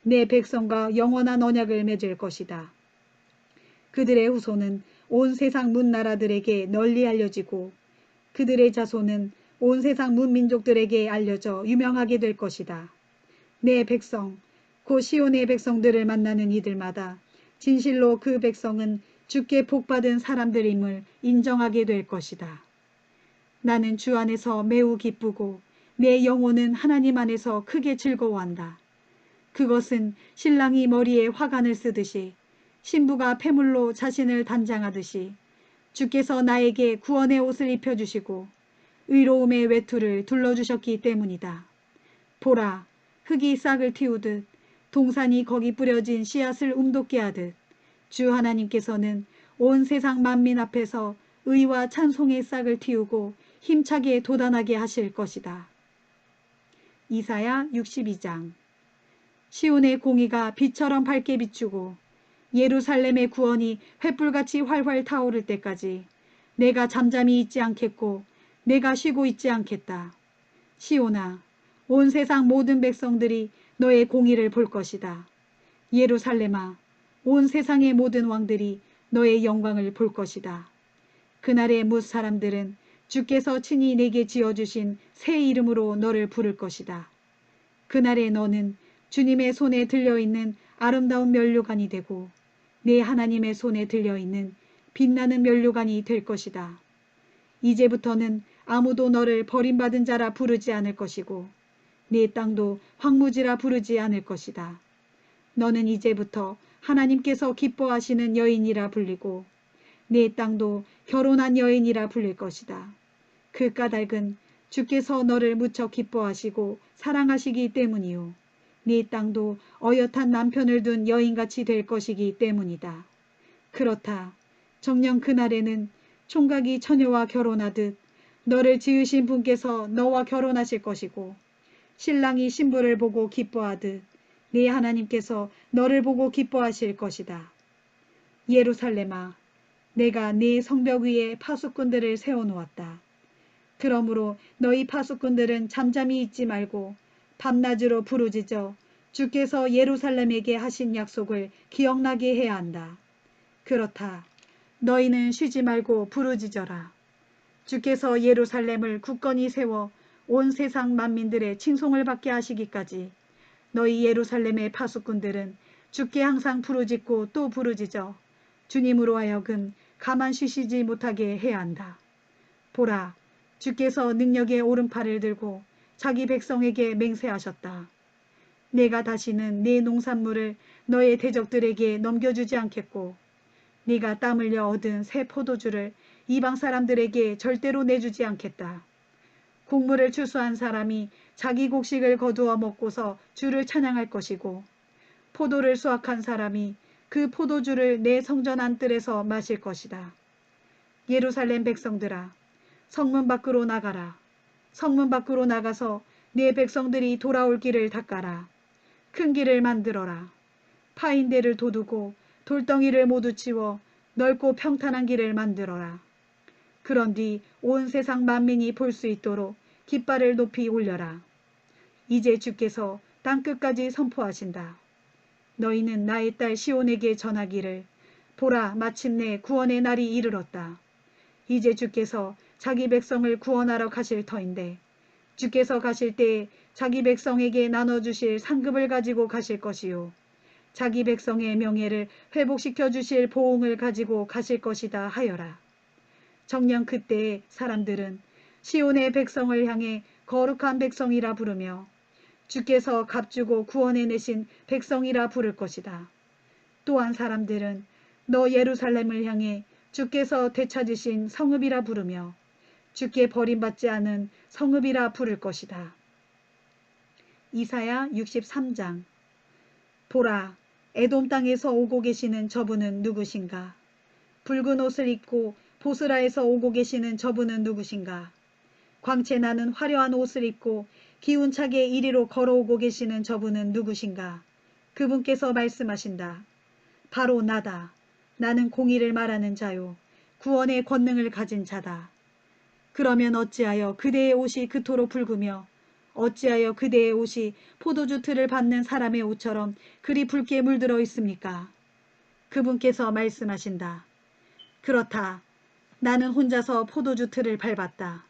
Speaker 1: 내 백성과 영원한 언약을 맺을 것이다. 그들의 후손은 온 세상 문나라들에게 널리 알려지고 그들의 자손은 온 세상 문민족들에게 알려져 유명하게 될 것이다. 내 백성, 곧 시온의 백성들을 만나는 이들마다 진실로 그 백성은 주께 복받은 사람들임을 인정하게 될 것이다. 나는 주 안에서 매우 기쁘고 내 영혼은 하나님 안에서 크게 즐거워한다. 그것은 신랑이 머리에 화관을 쓰듯이 신부가 폐물로 자신을 단장하듯이 주께서 나에게 구원의 옷을 입혀주시고 의로움의 외투를 둘러주셨기 때문이다. 보라, 흙이 싹을 틔우듯 동산이 거기 뿌려진 씨앗을 움돋게 하듯 주 하나님께서는 온 세상 만민 앞에서 의와 찬송의 싹을 틔우고 힘차게 돋아나게 하실 것이다. 이사야 62장. 시온의 공의가 빛처럼 밝게 비추고 예루살렘의 구원이 횃불같이 활활 타오를 때까지 내가 잠잠히 있지 않겠고 내가 쉬고 있지 않겠다. 시온아, 온 세상 모든 백성들이 너의 공의를 볼 것이다. 예루살렘아, 온 세상의 모든 왕들이 너의 영광을 볼 것이다. 그날의 뭇 사람들은 주께서 친히 내게 지어주신 새 이름으로 너를 부를 것이다. 그날에 너는 주님의 손에 들려있는 아름다운 면류관이 되고 내 하나님의 손에 들려있는 빛나는 면류관이 될 것이다. 이제부터는 아무도 너를 버림받은 자라 부르지 않을 것이고 네 땅도 황무지라 부르지 않을 것이다. 너는 이제부터 하나님께서 기뻐하시는 여인이라 불리고 네 땅도 결혼한 여인이라 불릴 것이다. 그 까닭은 주께서 너를 무척 기뻐하시고 사랑하시기 때문이요. 네 땅도 어엿한 남편을 둔 여인같이 될 것이기 때문이다. 그렇다. 정녕 그날에는 총각이 처녀와 결혼하듯 너를 지으신 분께서 너와 결혼하실 것이고 신랑이 신부를 보고 기뻐하듯 네 하나님께서 너를 보고 기뻐하실 것이다. 예루살렘아, 내가 네 성벽 위에 파수꾼들을 세워놓았다. 그러므로 너희 파수꾼들은 잠잠히 있지 말고 밤낮으로 부르짖어 주께서 예루살렘에게 하신 약속을 기억나게 해야 한다. 그렇다. 너희는 쉬지 말고 부르짖어라. 주께서 예루살렘을 굳건히 세워 온 세상 만민들의 칭송을 받게 하시기까지 너희 예루살렘의 파수꾼들은 주께 항상 부르짖고 또 부르짖어 주님으로 하여금 가만 쉬시지 못하게 해야 한다. 보라, 주께서 능력의 오른팔을 들고 자기 백성에게 맹세하셨다. 내가 다시는 네 농산물을 너의 대적들에게 넘겨주지 않겠고 네가 땀 흘려 얻은 새 포도주를 이방 사람들에게 절대로 내주지 않겠다. 곡물을 추수한 사람이 자기 곡식을 거두어 먹고서 주를 찬양할 것이고 포도를 수확한 사람이 그 포도주를 내 성전 안뜰에서 마실 것이다. 예루살렘 백성들아, 성문 밖으로 나가라. 성문 밖으로 나가서 네 백성들이 돌아올 길을 닦아라. 큰 길을 만들어라. 파인대를 돋우고 돌덩이를 모두 치워 넓고 평탄한 길을 만들어라. 그런 뒤 온 세상 만민이 볼 수 있도록 깃발을 높이 올려라. 이제 주께서 땅끝까지 선포하신다. 너희는 나의 딸 시온에게 전하기를 보라 마침내 구원의 날이 이르렀다. 이제 주께서 자기 백성을 구원하러 가실 터인데 주께서 가실 때에 자기 백성에게 나눠주실 상급을 가지고 가실 것이요 자기 백성의 명예를 회복시켜 주실 보응을 가지고 가실 것이다 하여라. 정녕 그때에 사람들은 시온의 백성을 향해 거룩한 백성이라 부르며 주께서 값주고 구원해내신 백성이라 부를 것이다. 또한 사람들은 너 예루살렘을 향해 주께서 되찾으신 성읍이라 부르며 주께 버림받지 않은 성읍이라 부를 것이다. 이사야 63장. 보라, 에돔 땅에서 오고 계시는 저분은 누구신가? 붉은 옷을 입고 보스라에서 오고 계시는 저분은 누구신가? 광채 나는 화려한 옷을 입고 기운차게 이리로 걸어오고 계시는 저분은 누구신가? 그분께서 말씀하신다. 바로 나다. 나는 공의를 말하는 자요. 구원의 권능을 가진 자다. 그러면 어찌하여 그대의 옷이 그토록 붉으며 어찌하여 그대의 옷이 포도주 틀을 받는 사람의 옷처럼 그리 붉게 물들어 있습니까? 그분께서 말씀하신다. 그렇다. 나는 혼자서 포도주 틀을 밟았다.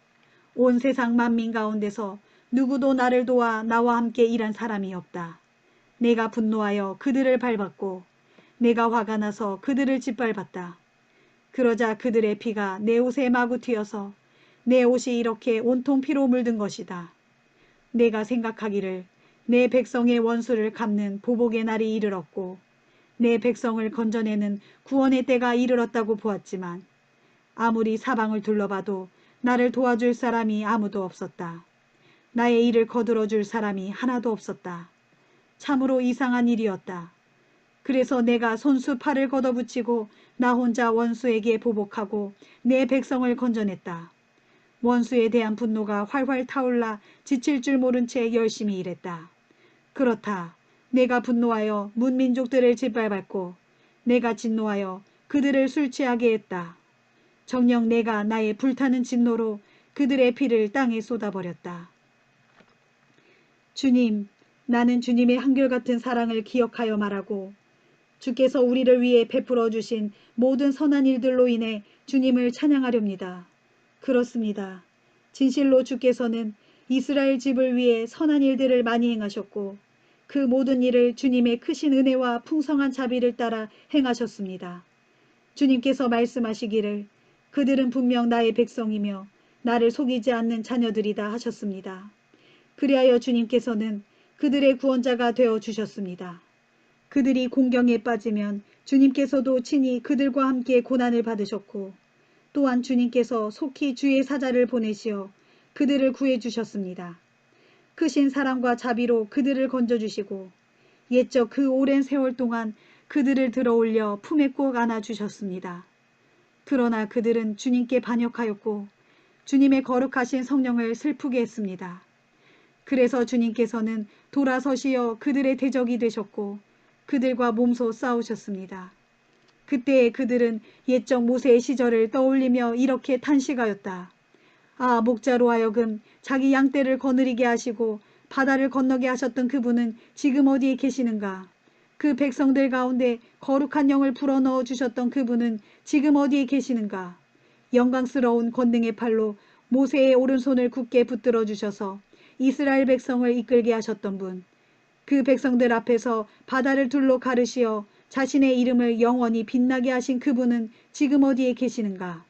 Speaker 1: 온 세상 만민 가운데서 누구도 나를 도와 나와 함께 일한 사람이 없다. 내가 분노하여 그들을 밟았고 내가 화가 나서 그들을 짓밟았다. 그러자 그들의 피가 내 옷에 마구 튀어서 내 옷이 이렇게 온통 피로 물든 것이다. 내가 생각하기를 내 백성의 원수를 갚는 보복의 날이 이르렀고 내 백성을 건져내는 구원의 때가 이르렀다고 보았지만 아무리 사방을 둘러봐도 나를 도와줄 사람이 아무도 없었다. 나의 일을 거들어줄 사람이 하나도 없었다. 참으로 이상한 일이었다. 그래서 내가 손수 팔을 걷어붙이고 나 혼자 원수에게 보복하고 내 백성을 건져냈다. 원수에 대한 분노가 활활 타올라 지칠 줄 모른 채 열심히 일했다. 그렇다. 내가 분노하여 문민족들을 짓밟았고 내가 진노하여 그들을 술 취하게 했다. 정녕 내가 나의 불타는 진노로 그들의 피를 땅에 쏟아버렸다. 주님, 나는 주님의 한결같은 사랑을 기억하여 말하고 주께서 우리를 위해 베풀어 주신 모든 선한 일들로 인해 주님을 찬양하렵니다. 그렇습니다. 진실로 주께서는 이스라엘 집을 위해 선한 일들을 많이 행하셨고 그 모든 일을 주님의 크신 은혜와 풍성한 자비를 따라 행하셨습니다. 주님께서 말씀하시기를 그들은 분명 나의 백성이며 나를 속이지 않는 자녀들이다 하셨습니다. 그리하여 주님께서는 그들의 구원자가 되어 주셨습니다. 그들이 공경에 빠지면 주님께서도 친히 그들과 함께 고난을 받으셨고 또한 주님께서 속히 주의 사자를 보내시어 그들을 구해주셨습니다. 크신 사랑과 자비로 그들을 건져주시고 옛적 그 오랜 세월 동안 그들을 들어올려 품에 꼭 안아주셨습니다. 그러나 그들은 주님께 반역하였고 주님의 거룩하신 성령을 슬프게 했습니다. 그래서 주님께서는 돌아서시어 그들의 대적이 되셨고 그들과 몸소 싸우셨습니다. 그때에 그들은 옛적 모세의 시절을 떠올리며 이렇게 탄식하였다. 아, 목자로 하여금 자기 양떼를 거느리게 하시고 바다를 건너게 하셨던 그분은 지금 어디에 계시는가? 그 백성들 가운데 거룩한 영을 불어넣어 주셨던 그분은 지금 어디에 계시는가? 영광스러운 권능의 팔로 모세의 오른손을 굳게 붙들어 주셔서 이스라엘 백성을 이끌게 하셨던 분. 그 백성들 앞에서 바다를 둘로 가르시어 자신의 이름을 영원히 빛나게 하신 그분은 지금 어디에 계시는가?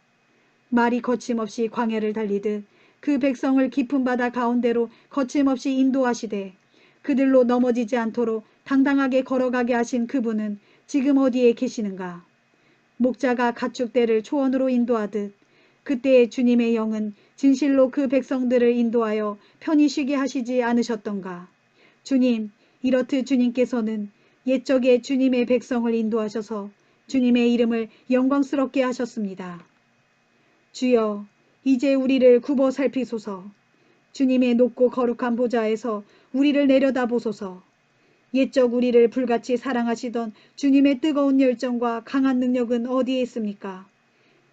Speaker 1: 말이 거침없이 광야를 달리듯 그 백성을 깊은 바다 가운데로 거침없이 인도하시되 그들로 넘어지지 않도록 당당하게 걸어가게 하신 그분은 지금 어디에 계시는가? 목자가 가축대를 초원으로 인도하듯 그때의 주님의 영은 진실로 그 백성들을 인도하여 편히 쉬게 하시지 않으셨던가? 주님, 이렇듯 주님께서는 옛적에 주님의 백성을 인도하셔서 주님의 이름을 영광스럽게 하셨습니다. 주여, 이제 우리를 굽어 살피소서. 주님의 높고 거룩한 보좌에서 우리를 내려다보소서. 옛적 우리를 불같이 사랑하시던 주님의 뜨거운 열정과 강한 능력은 어디에 있습니까?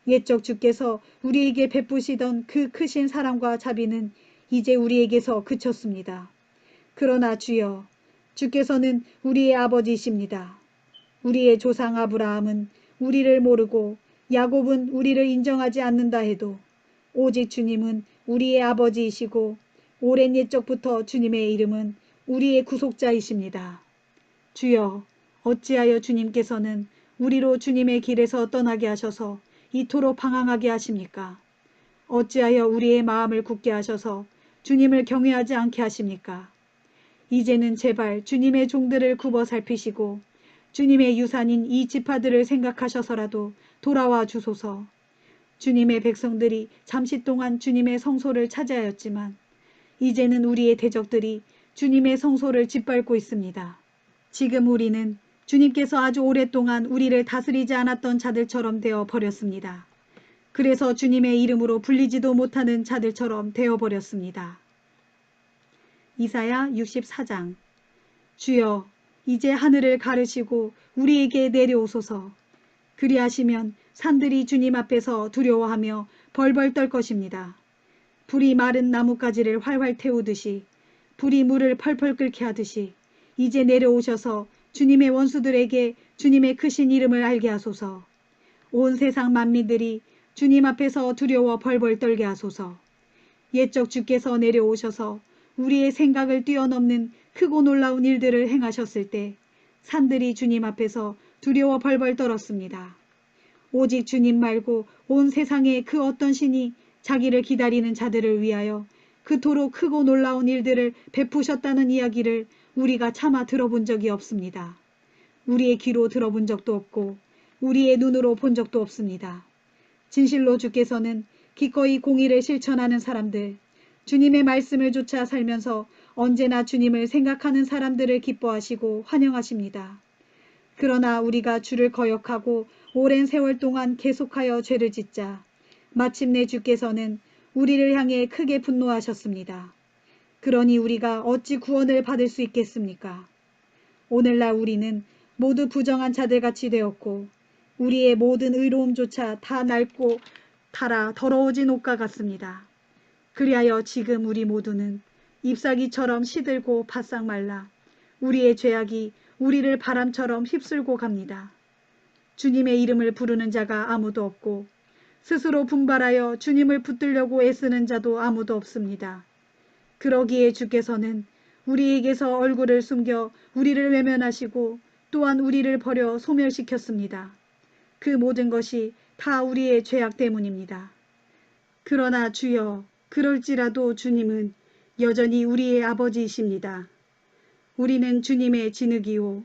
Speaker 1: 옛적 주께서 우리에게 베푸시던 그 크신 사랑과 자비는 이제 우리에게서 그쳤습니다. 그러나 주여, 주께서는 우리의 아버지이십니다. 우리의 조상 아브라함은 우리를 모르고 야곱은 우리를 인정하지 않는다 해도 오직 주님은 우리의 아버지이시고 오랜 옛적부터 주님의 이름은 우리의 구속자이십니다. 주여, 어찌하여 주님께서는 우리로 주님의 길에서 떠나게 하셔서 이토록 방황하게 하십니까? 어찌하여 우리의 마음을 굳게 하셔서 주님을 경외하지 않게 하십니까? 이제는 제발 주님의 종들을 굽어 살피시고 주님의 유산인 이 지파들을 생각하셔서라도 돌아와 주소서. 주님의 백성들이 잠시 동안 주님의 성소를 차지하였지만 이제는 우리의 대적들이 주님의 성소를 짓밟고 있습니다. 지금 우리는 주님께서 아주 오랫동안 우리를 다스리지 않았던 자들처럼 되어 버렸습니다. 그래서 주님의 이름으로 불리지도 못하는 자들처럼 되어 버렸습니다. 이사야 64장. 주여, 이제 하늘을 가르시고 우리에게 내려오소서. 그리하시면 산들이 주님 앞에서 두려워하며 벌벌 떨 것입니다. 불이 마른 나뭇가지를 활활 태우듯이, 불이 물을 펄펄 끓게 하듯이 이제 내려오셔서 주님의 원수들에게 주님의 크신 이름을 알게 하소서. 온 세상 만민들이 주님 앞에서 두려워 벌벌 떨게 하소서. 옛적 주께서 내려오셔서 우리의 생각을 뛰어넘는 크고 놀라운 일들을 행하셨을 때 산들이 주님 앞에서 두려워 벌벌 떨었습니다. 오직 주님 말고 온 세상에 그 어떤 신이 자기를 기다리는 자들을 위하여 그토록 크고 놀라운 일들을 베푸셨다는 이야기를 우리가 차마 들어본 적이 없습니다. 우리의 귀로 들어본 적도 없고 우리의 눈으로 본 적도 없습니다. 진실로 주께서는 기꺼이 공의를 실천하는 사람들, 주님의 말씀을 좇아 살면서 언제나 주님을 생각하는 사람들을 기뻐하시고 환영하십니다. 그러나 우리가 주를 거역하고 오랜 세월 동안 계속하여 죄를 짓자 마침내 주께서는 우리를 향해 크게 분노하셨습니다. 그러니 우리가 어찌 구원을 받을 수 있겠습니까? 오늘날 우리는 모두 부정한 자들같이 되었고 우리의 모든 의로움조차 다 낡고 닳아 더러워진 옷과 같습니다. 그리하여 지금 우리 모두는 잎사귀처럼 시들고 바싹 말라 우리의 죄악이 우리를 바람처럼 휩쓸고 갑니다. 주님의 이름을 부르는 자가 아무도 없고 스스로 분발하여 주님을 붙들려고 애쓰는 자도 아무도 없습니다. 그러기에 주께서는 우리에게서 얼굴을 숨겨 우리를 외면하시고 또한 우리를 버려 소멸시켰습니다. 그 모든 것이 다 우리의 죄악 때문입니다. 그러나 주여, 그럴지라도 주님은 여전히 우리의 아버지이십니다. 우리는 주님의 진흙이요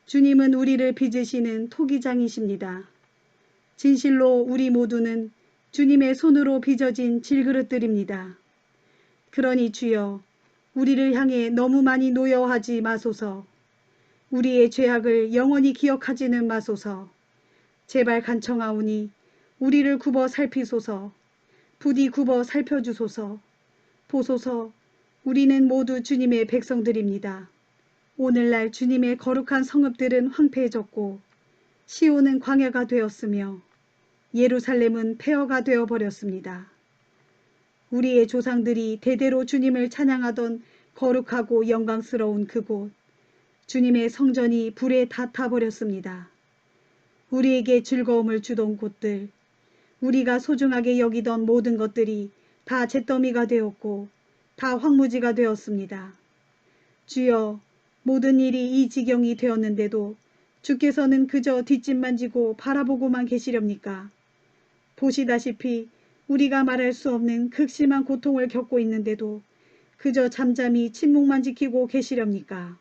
Speaker 1: 주님은 우리를 빚으시는 토기장이십니다. 진실로 우리 모두는 주님의 손으로 빚어진 질그릇들입니다. 그러니 주여, 우리를 향해 너무 많이 노여하지 마소서. 우리의 죄악을 영원히 기억하지는 마소서. 제발 간청하오니 우리를 굽어 살피소서. 부디 굽어 살펴주소서. 보소서, 우리는 모두 주님의 백성들입니다. 오늘날 주님의 거룩한 성읍들은 황폐해졌고 시온은 광야가 되었으며 예루살렘은 폐허가 되어버렸습니다. 우리의 조상들이 대대로 주님을 찬양하던 거룩하고 영광스러운 그곳, 주님의 성전이 불에 다 타버렸습니다. 우리에게 즐거움을 주던 곳들, 우리가 소중하게 여기던 모든 것들이 다 잿더미가 되었고 다 황무지가 되었습니다. 주여, 모든 일이 이 지경이 되었는데도 주께서는 그저 뒷짐만 지고 바라보고만 계시렵니까? 보시다시피 우리가 말할 수 없는 극심한 고통을 겪고 있는데도 그저 잠잠히 침묵만 지키고 계시렵니까?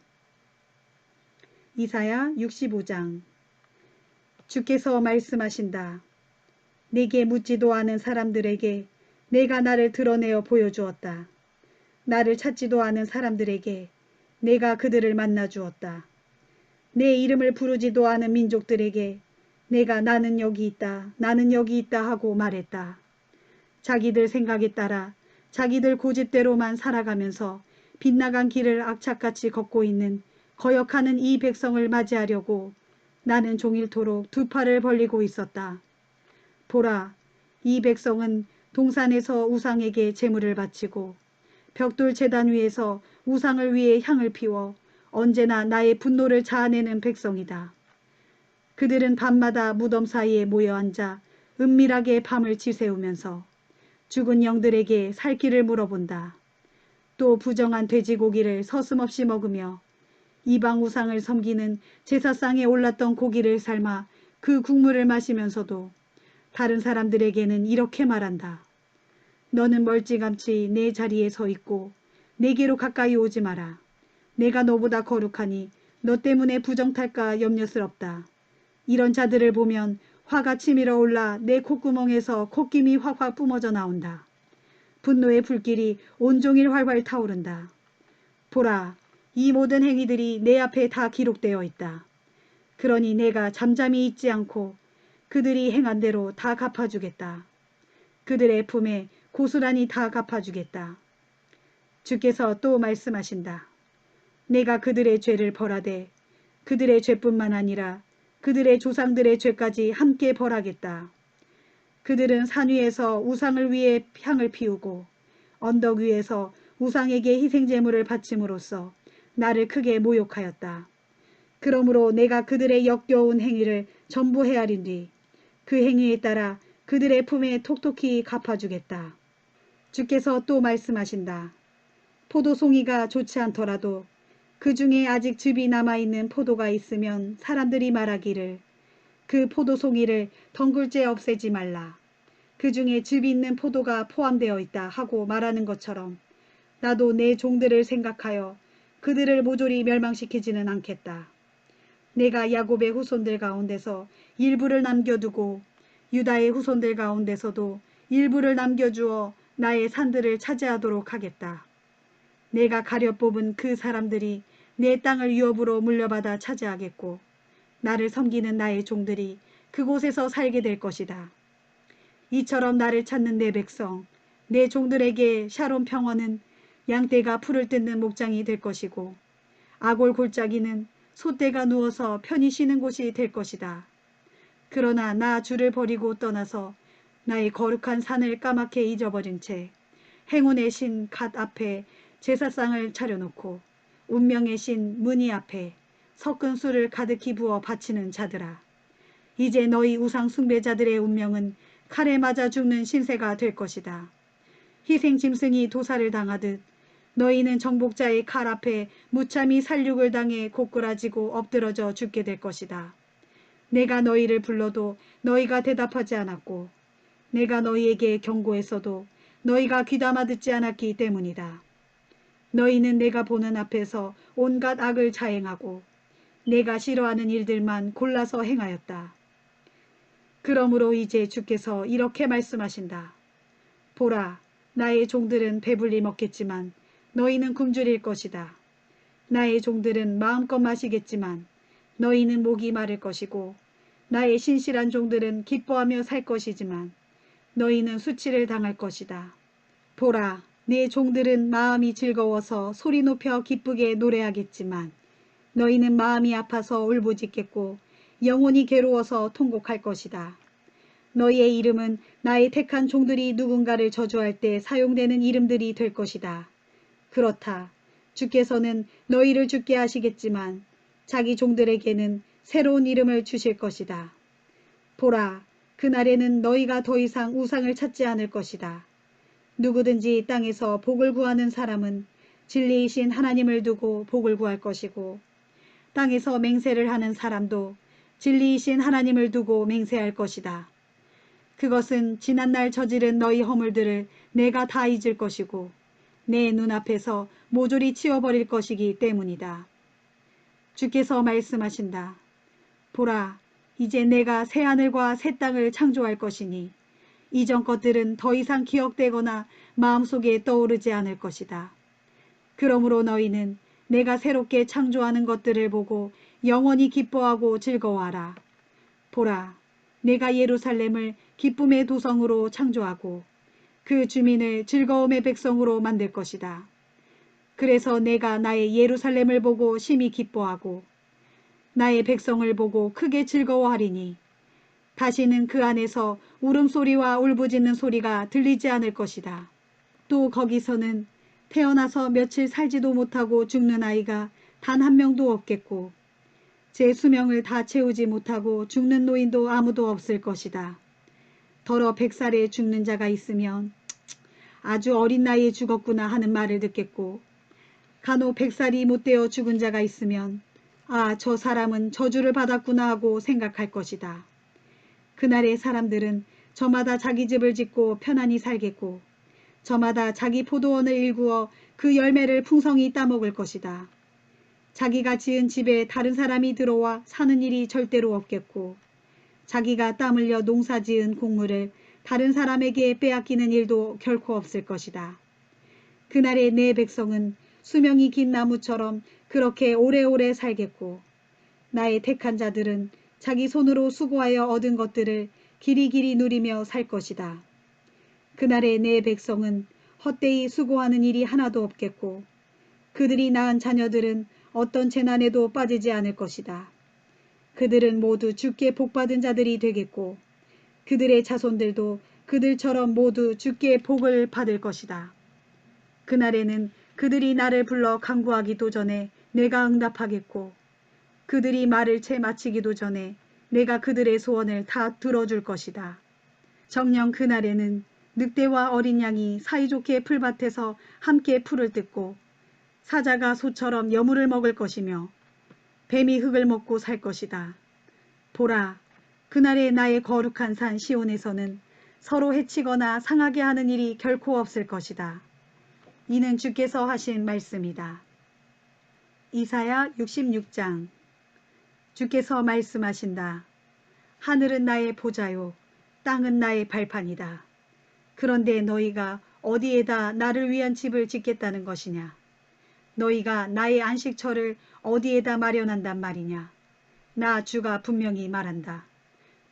Speaker 1: 이사야 65장. 주께서 말씀하신다. 내게 묻지도 않은 사람들에게 내가 나를 드러내어 보여주었다. 나를 찾지도 않은 사람들에게 내가 그들을 만나 주었다. 내 이름을 부르지도 않은 민족들에게 내가 나는 여기 있다, 나는 여기 있다 하고 말했다. 자기들 생각에 따라 자기들 고집대로만 살아가면서 빗나간 길을 악착같이 걷고 있는 거역하는 이 백성을 맞이하려고 나는 종일토록 두 팔을 벌리고 있었다. 보라, 이 백성은 동산에서 우상에게 제물을 바치고 벽돌 제단 위에서 우상을 위해 향을 피워 언제나 나의 분노를 자아내는 백성이다. 그들은 밤마다 무덤 사이에 모여 앉아 은밀하게 밤을 지새우면서 죽은 영들에게 살 길을 물어본다. 또 부정한 돼지고기를 서슴없이 먹으며 이방 우상을 섬기는 제사상에 올랐던 고기를 삶아 그 국물을 마시면서도 다른 사람들에게는 이렇게 말한다. 너는 멀찌감치 내 자리에 서 있고 내게로 가까이 오지 마라. 내가 너보다 거룩하니 너 때문에 부정탈까 염려스럽다. 이런 자들을 보면 화가 치밀어 올라 내 콧구멍에서 콧김이 확확 뿜어져 나온다. 분노의 불길이 온종일 활활 타오른다. 보라, 이 모든 행위들이 내 앞에 다 기록되어 있다. 그러니 내가 잠잠히 있지 않고 그들이 행한 대로 다 갚아주겠다. 그들의 품에 고스란히 다 갚아주겠다. 주께서 또 말씀하신다. 내가 그들의 죄를 벌하되 그들의 죄뿐만 아니라 그들의 조상들의 죄까지 함께 벌하겠다. 그들은 산 위에서 우상을 위해 향을 피우고 언덕 위에서 우상에게 희생제물을 바침으로써 나를 크게 모욕하였다. 그러므로 내가 그들의 역겨운 행위를 전부 헤아린 뒤 그 행위에 따라 그들의 품에 톡톡히 갚아주겠다. 주께서 또 말씀하신다. 포도송이가 좋지 않더라도 그 중에 아직 즙이 남아있는 포도가 있으면 사람들이 말하기를 그 포도송이를 덩굴째 없애지 말라. 그 중에 즙이 있는 포도가 포함되어 있다 하고 말하는 것처럼 나도 내 종들을 생각하여 그들을 모조리 멸망시키지는 않겠다. 내가 야곱의 후손들 가운데서 일부를 남겨두고 유다의 후손들 가운데서도 일부를 남겨주어 나의 산들을 차지하도록 하겠다. 내가 가려 뽑은 그 사람들이 내 땅을 유업으로 물려받아 차지하겠고 나를 섬기는 나의 종들이 그곳에서 살게 될 것이다. 이처럼 나를 찾는 내 백성, 내 종들에게 샤론 평원은 양떼가 풀을 뜯는 목장이 될 것이고 아골 골짜기는 소떼가 누워서 편히 쉬는 곳이 될 것이다. 그러나 나 주를 버리고 떠나서 나의 거룩한 산을 까맣게 잊어버린 채 행운의 신 갓 앞에 제사상을 차려놓고 운명의 신 무니 앞에 섞은 술을 가득히 부어 바치는 자들아. 이제 너희 우상 숭배자들의 운명은 칼에 맞아 죽는 신세가 될 것이다. 희생 짐승이 도살을 당하듯 너희는 정복자의 칼 앞에 무참히 살육을 당해 고꾸라지고 엎드러져 죽게 될 것이다. 내가 너희를 불러도 너희가 대답하지 않았고 내가 너희에게 경고했어도 너희가 귀담아 듣지 않았기 때문이다. 너희는 내가 보는 앞에서 온갖 악을 자행하고 내가 싫어하는 일들만 골라서 행하였다. 그러므로 이제 주께서 이렇게 말씀하신다. 보라, 나의 종들은 배불리 먹겠지만 너희는 굶주릴 것이다. 나의 종들은 마음껏 마시겠지만 너희는 목이 마를 것이고 나의 신실한 종들은 기뻐하며 살 것이지만 너희는 수치를 당할 것이다. 보라, 내 종들은 마음이 즐거워서 소리 높여 기쁘게 노래하겠지만 너희는 마음이 아파서 울부짖겠고 영혼이 괴로워서 통곡할 것이다. 너희의 이름은 나의 택한 종들이 누군가를 저주할 때 사용되는 이름들이 될 것이다. 그렇다. 주께서는 너희를 죽게 하시겠지만 자기 종들에게는 새로운 이름을 주실 것이다. 보라, 그날에는 너희가 더 이상 우상을 찾지 않을 것이다. 누구든지 땅에서 복을 구하는 사람은 진리이신 하나님을 두고 복을 구할 것이고 땅에서 맹세를 하는 사람도 진리이신 하나님을 두고 맹세할 것이다. 그것은 지난날 저지른 너희 허물들을 내가 다 잊을 것이고 내 눈앞에서 모조리 치워버릴 것이기 때문이다. 주께서 말씀하신다. 보라, 이제 내가 새 하늘과 새 땅을 창조할 것이니 이전 것들은 더 이상 기억되거나 마음속에 떠오르지 않을 것이다. 그러므로 너희는 내가 새롭게 창조하는 것들을 보고 영원히 기뻐하고 즐거워하라. 보라, 내가 예루살렘을 기쁨의 도성으로 창조하고 그 주민을 즐거움의 백성으로 만들 것이다. 그래서 내가 나의 예루살렘을 보고 심히 기뻐하고 나의 백성을 보고 크게 즐거워하리니 다시는 그 안에서 울음소리와 울부짖는 소리가 들리지 않을 것이다. 또 거기서는 태어나서 며칠 살지도 못하고 죽는 아이가 단 한 명도 없겠고 제 수명을 다 채우지 못하고 죽는 노인도 아무도 없을 것이다. 더러 100살에 죽는 자가 있으면 아주 어린 나이에 죽었구나 하는 말을 듣겠고 간혹 100살이 못 되어 죽은 자가 있으면 아, 저 사람은 저주를 받았구나 하고 생각할 것이다. 그날의 사람들은 저마다 자기 집을 짓고 편안히 살겠고 저마다 자기 포도원을 일구어 그 열매를 풍성히 따먹을 것이다. 자기가 지은 집에 다른 사람이 들어와 사는 일이 절대로 없겠고 자기가 땀 흘려 농사 지은 곡물을 다른 사람에게 빼앗기는 일도 결코 없을 것이다. 그날의 내 백성은 수명이 긴 나무처럼 그렇게 오래오래 살겠고 나의 택한 자들은 자기 손으로 수고하여 얻은 것들을 길이길이 누리며 살 것이다. 그날의 내 백성은 헛되이 수고하는 일이 하나도 없겠고 그들이 낳은 자녀들은 어떤 재난에도 빠지지 않을 것이다. 그들은 모두 주께 복받은 자들이 되겠고 그들의 자손들도 그들처럼 모두 주께 복을 받을 것이다. 그날에는 그들이 나를 불러 간구하기도 전에 내가 응답하겠고 그들이 말을 채 마치기도 전에 내가 그들의 소원을 다 들어줄 것이다. 정녕 그날에는 늑대와 어린 양이 사이좋게 풀밭에서 함께 풀을 뜯고 사자가 소처럼 여물을 먹을 것이며 뱀이 흙을 먹고 살 것이다. 보라, 그날에 나의 거룩한 산 시온에서는 서로 해치거나 상하게 하는 일이 결코 없을 것이다. 이는 주께서 하신 말씀이다. 이사야 66장. 주께서 말씀하신다. 하늘은 나의 보좌요 땅은 나의 발판이다. 그런데 너희가 어디에다 나를 위한 집을 짓겠다는 것이냐? 너희가 나의 안식처를 어디에다 마련한단 말이냐? 나 주가 분명히 말한다.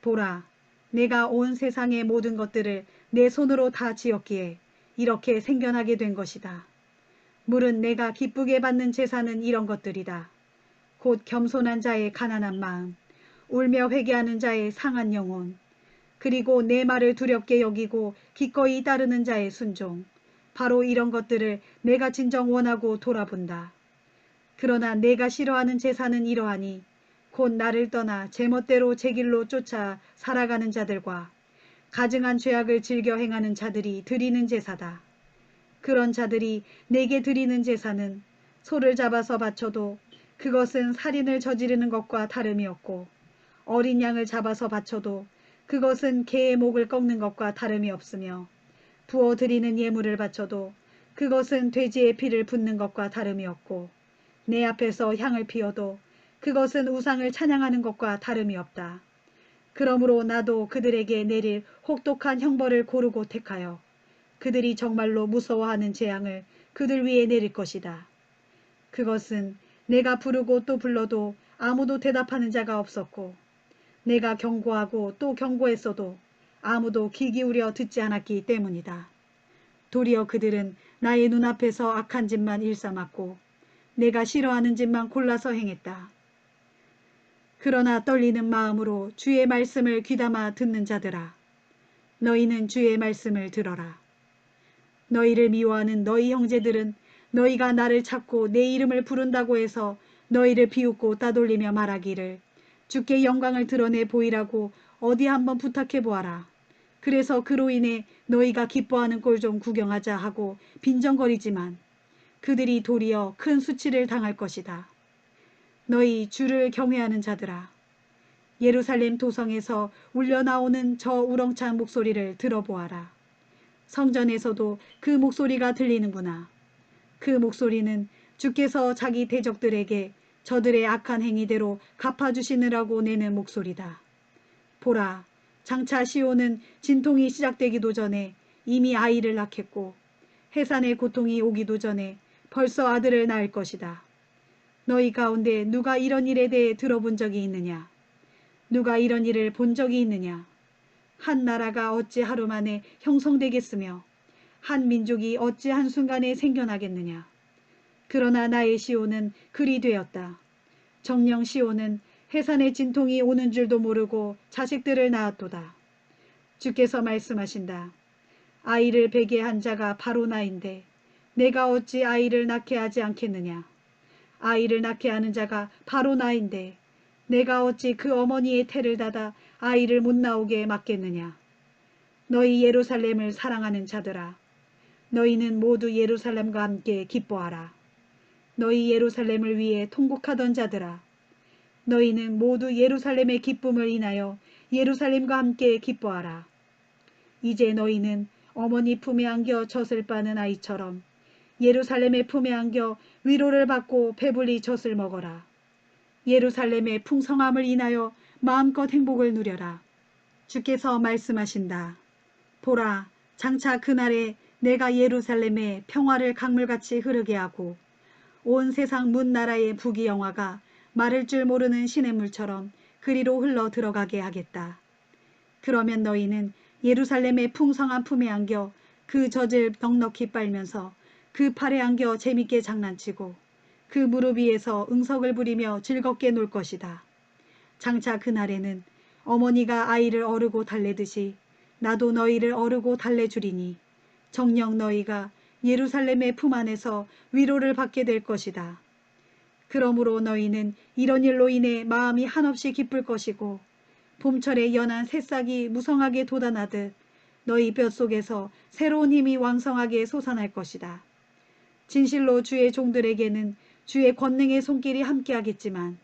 Speaker 1: 보라, 내가 온 세상의 모든 것들을 내 손으로 다 지었기에 이렇게 생겨나게 된 것이다. 물은 내가 기쁘게 받는 제사는 이런 것들이다. 곧 겸손한 자의 가난한 마음, 울며 회개하는 자의 상한 영혼, 그리고 내 말을 두렵게 여기고 기꺼이 따르는 자의 순종, 바로 이런 것들을 내가 진정 원하고 돌아본다. 그러나 내가 싫어하는 제사는 이러하니 곧 나를 떠나 제멋대로 제 길로 쫓아 살아가는 자들과 가증한 죄악을 즐겨 행하는 자들이 드리는 제사다. 그런 자들이 내게 드리는 제사는 소를 잡아서 바쳐도 그것은 살인을 저지르는 것과 다름이 없고 어린 양을 잡아서 바쳐도 그것은 개의 목을 꺾는 것과 다름이 없으며 부어 드리는 예물을 바쳐도 그것은 돼지의 피를 붓는 것과 다름이 없고 내 앞에서 향을 피워도 그것은 우상을 찬양하는 것과 다름이 없다. 그러므로 나도 그들에게 내릴 혹독한 형벌을 고르고 택하여 그들이 정말로 무서워하는 재앙을 그들 위에 내릴 것이다. 그것은 내가 부르고 또 불러도 아무도 대답하는 자가 없었고 내가 경고하고 또 경고했어도 아무도 귀 기울여 듣지 않았기 때문이다. 도리어 그들은 나의 눈앞에서 악한 짓만 일삼았고 내가 싫어하는 짓만 골라서 행했다. 그러나 떨리는 마음으로 주의 말씀을 귀담아 듣는 자들아, 너희는 주의 말씀을 들어라. 너희를 미워하는 너희 형제들은 너희가 나를 찾고 내 이름을 부른다고 해서 너희를 비웃고 따돌리며 말하기를 주께 영광을 드러내 보이라고 어디 한번 부탁해 보아라. 그래서 그로 인해 너희가 기뻐하는 꼴 좀 구경하자 하고 빈정거리지만 그들이 도리어 큰 수치를 당할 것이다. 너희 주를 경외하는 자들아, 예루살렘 도성에서 울려나오는 저 우렁찬 목소리를 들어보아라. 성전에서도 그 목소리가 들리는구나. 그 목소리는 주께서 자기 대적들에게 저들의 악한 행위대로 갚아주시느라고 내는 목소리다. 보라, 장차 시온은 진통이 시작되기도 전에 이미 아이를 낳겠고 해산의 고통이 오기도 전에 벌써 아들을 낳을 것이다. 너희 가운데 누가 이런 일에 대해 들어본 적이 있느냐? 누가 이런 일을 본 적이 있느냐? 한 나라가 어찌 하루 만에 형성되겠으며 한 민족이 어찌 한순간에 생겨나겠느냐? 그러나 나의 시온은 그리 되었다. 정녕 시온은 해산의 진통이 오는 줄도 모르고 자식들을 낳았도다. 주께서 말씀하신다. 아이를 베게 한 자가 바로 나인데 내가 어찌 아이를 낳게 하지 않겠느냐? 아이를 낳게 하는 자가 바로 나인데 내가 어찌 그 어머니의 태를 닫아 아이를 못 나오게 막겠느냐. 너희 예루살렘을 사랑하는 자들아, 너희는 모두 예루살렘과 함께 기뻐하라. 너희 예루살렘을 위해 통곡하던 자들아, 너희는 모두 예루살렘의 기쁨을 인하여 예루살렘과 함께 기뻐하라. 이제 너희는 어머니 품에 안겨 젖을 빠는 아이처럼 예루살렘의 품에 안겨 위로를 받고 배불리 젖을 먹어라. 예루살렘의 풍성함을 인하여 마음껏 행복을 누려라. 주께서 말씀하신다. 보라, 장차 그날에 내가 예루살렘에 평화를 강물같이 흐르게 하고 온 세상 문 나라의 부귀영화가 마를 줄 모르는 시냇물처럼 그리로 흘러 들어가게 하겠다. 그러면 너희는 예루살렘의 풍성한 품에 안겨 그 젖을 넉넉히 빨면서 그 팔에 안겨 재밌게 장난치고 그 무릎 위에서 응석을 부리며 즐겁게 놀 것이다. 장차 그날에는 어머니가 아이를 어르고 달래듯이 나도 너희를 어르고 달래주리니 정녕 너희가 예루살렘의 품 안에서 위로를 받게 될 것이다. 그러므로 너희는 이런 일로 인해 마음이 한없이 기쁠 것이고 봄철에 연한 새싹이 무성하게 돋아나듯 너희 뼛속에서 새로운 힘이 왕성하게 솟아날 것이다. 진실로 주의 종들에게는 주의 권능의 손길이 함께하겠지만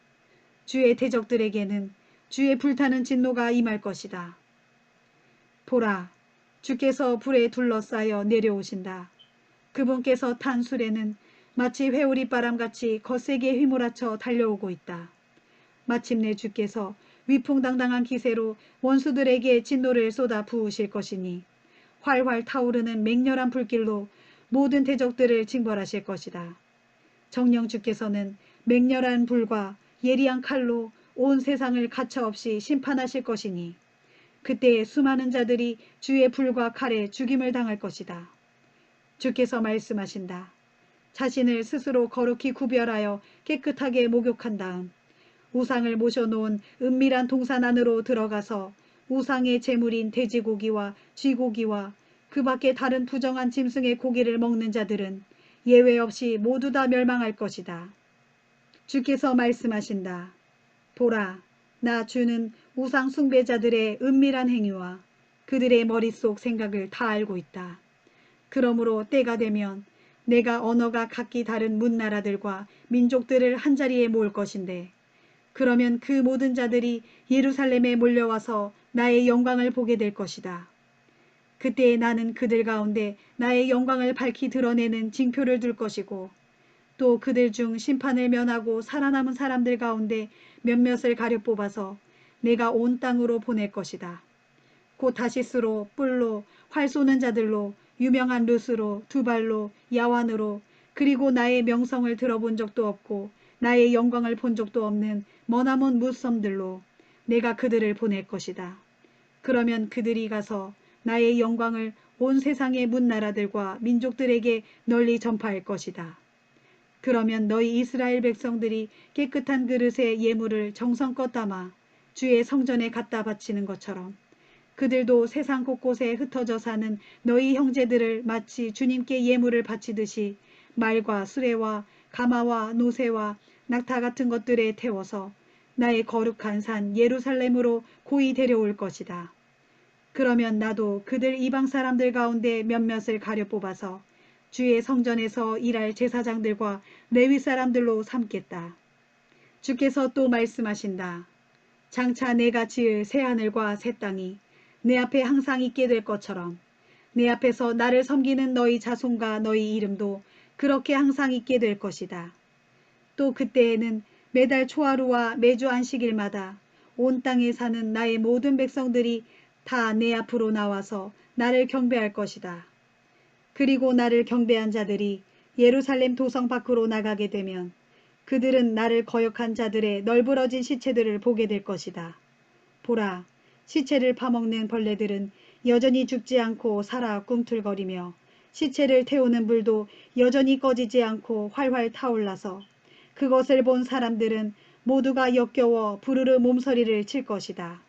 Speaker 1: 주의 대적들에게는 주의 불타는 진노가 임할 것이다. 보라, 주께서 불에 둘러싸여 내려오신다. 그분께서 탄 수레는 마치 회오리 바람같이 거세게 휘몰아쳐 달려오고 있다. 마침내 주께서 위풍당당한 기세로 원수들에게 진노를 쏟아 부으실 것이니 활활 타오르는 맹렬한 불길로 모든 대적들을 징벌하실 것이다. 정녕 주께서는 맹렬한 불과 예리한 칼로 온 세상을 가차없이 심판하실 것이니 그때 수많은 자들이 주의 불과 칼에 죽임을 당할 것이다. 주께서 말씀하신다. 자신을 스스로 거룩히 구별하여 깨끗하게 목욕한 다음 우상을 모셔놓은 은밀한 동산 안으로 들어가서 우상의 제물인 돼지고기와 쥐고기와 그 밖에 다른 부정한 짐승의 고기를 먹는 자들은 예외 없이 모두 다 멸망할 것이다. 주께서 말씀하신다. 보라, 나 주는 우상 숭배자들의 은밀한 행위와 그들의 머릿속 생각을 다 알고 있다. 그러므로 때가 되면 내가 언어가 각기 다른 문나라들과 민족들을 한자리에 모을 것인데 그러면 그 모든 자들이 예루살렘에 몰려와서 나의 영광을 보게 될 것이다. 그때 나는 그들 가운데 나의 영광을 밝히 드러내는 징표를 둘 것이고 또 그들 중 심판을 면하고 살아남은 사람들 가운데 몇몇을 가려 뽑아서 내가 온 땅으로 보낼 것이다. 곧 다시스로, 뿔로, 활 쏘는 자들로, 유명한 룻으로, 두발로, 야완으로, 그리고 나의 명성을 들어본 적도 없고 나의 영광을 본 적도 없는 머나먼 무섬들로 내가 그들을 보낼 것이다. 그러면 그들이 가서 나의 영광을 온 세상의 문나라들과 민족들에게 널리 전파할 것이다. 그러면 너희 이스라엘 백성들이 깨끗한 그릇에 예물을 정성껏 담아 주의 성전에 갖다 바치는 것처럼 그들도 세상 곳곳에 흩어져 사는 너희 형제들을 마치 주님께 예물을 바치듯이 말과 수레와 가마와 노새와 낙타 같은 것들에 태워서 나의 거룩한 산 예루살렘으로 고이 데려올 것이다. 그러면 나도 그들 이방 사람들 가운데 몇몇을 가려 뽑아서 주의 성전에서 일할 제사장들과 레위 사람들로 삼겠다. 주께서 또 말씀하신다. 장차 내가 지을 새하늘과 새 땅이 내 앞에 항상 있게 될 것처럼 내 앞에서 나를 섬기는 너희 자손과 너희 이름도 그렇게 항상 있게 될 것이다. 또 그때에는 매달 초하루와 매주 안식일마다 온 땅에 사는 나의 모든 백성들이 다 내 앞으로 나와서 나를 경배할 것이다. 그리고 나를 경배한 자들이 예루살렘 도성 밖으로 나가게 되면 그들은 나를 거역한 자들의 널브러진 시체들을 보게 될 것이다. 보라, 시체를 파먹는 벌레들은 여전히 죽지 않고 살아 꿈틀거리며 시체를 태우는 불도 여전히 꺼지지 않고 활활 타올라서 그것을 본 사람들은 모두가 역겨워 부르르 몸서리를 칠 것이다.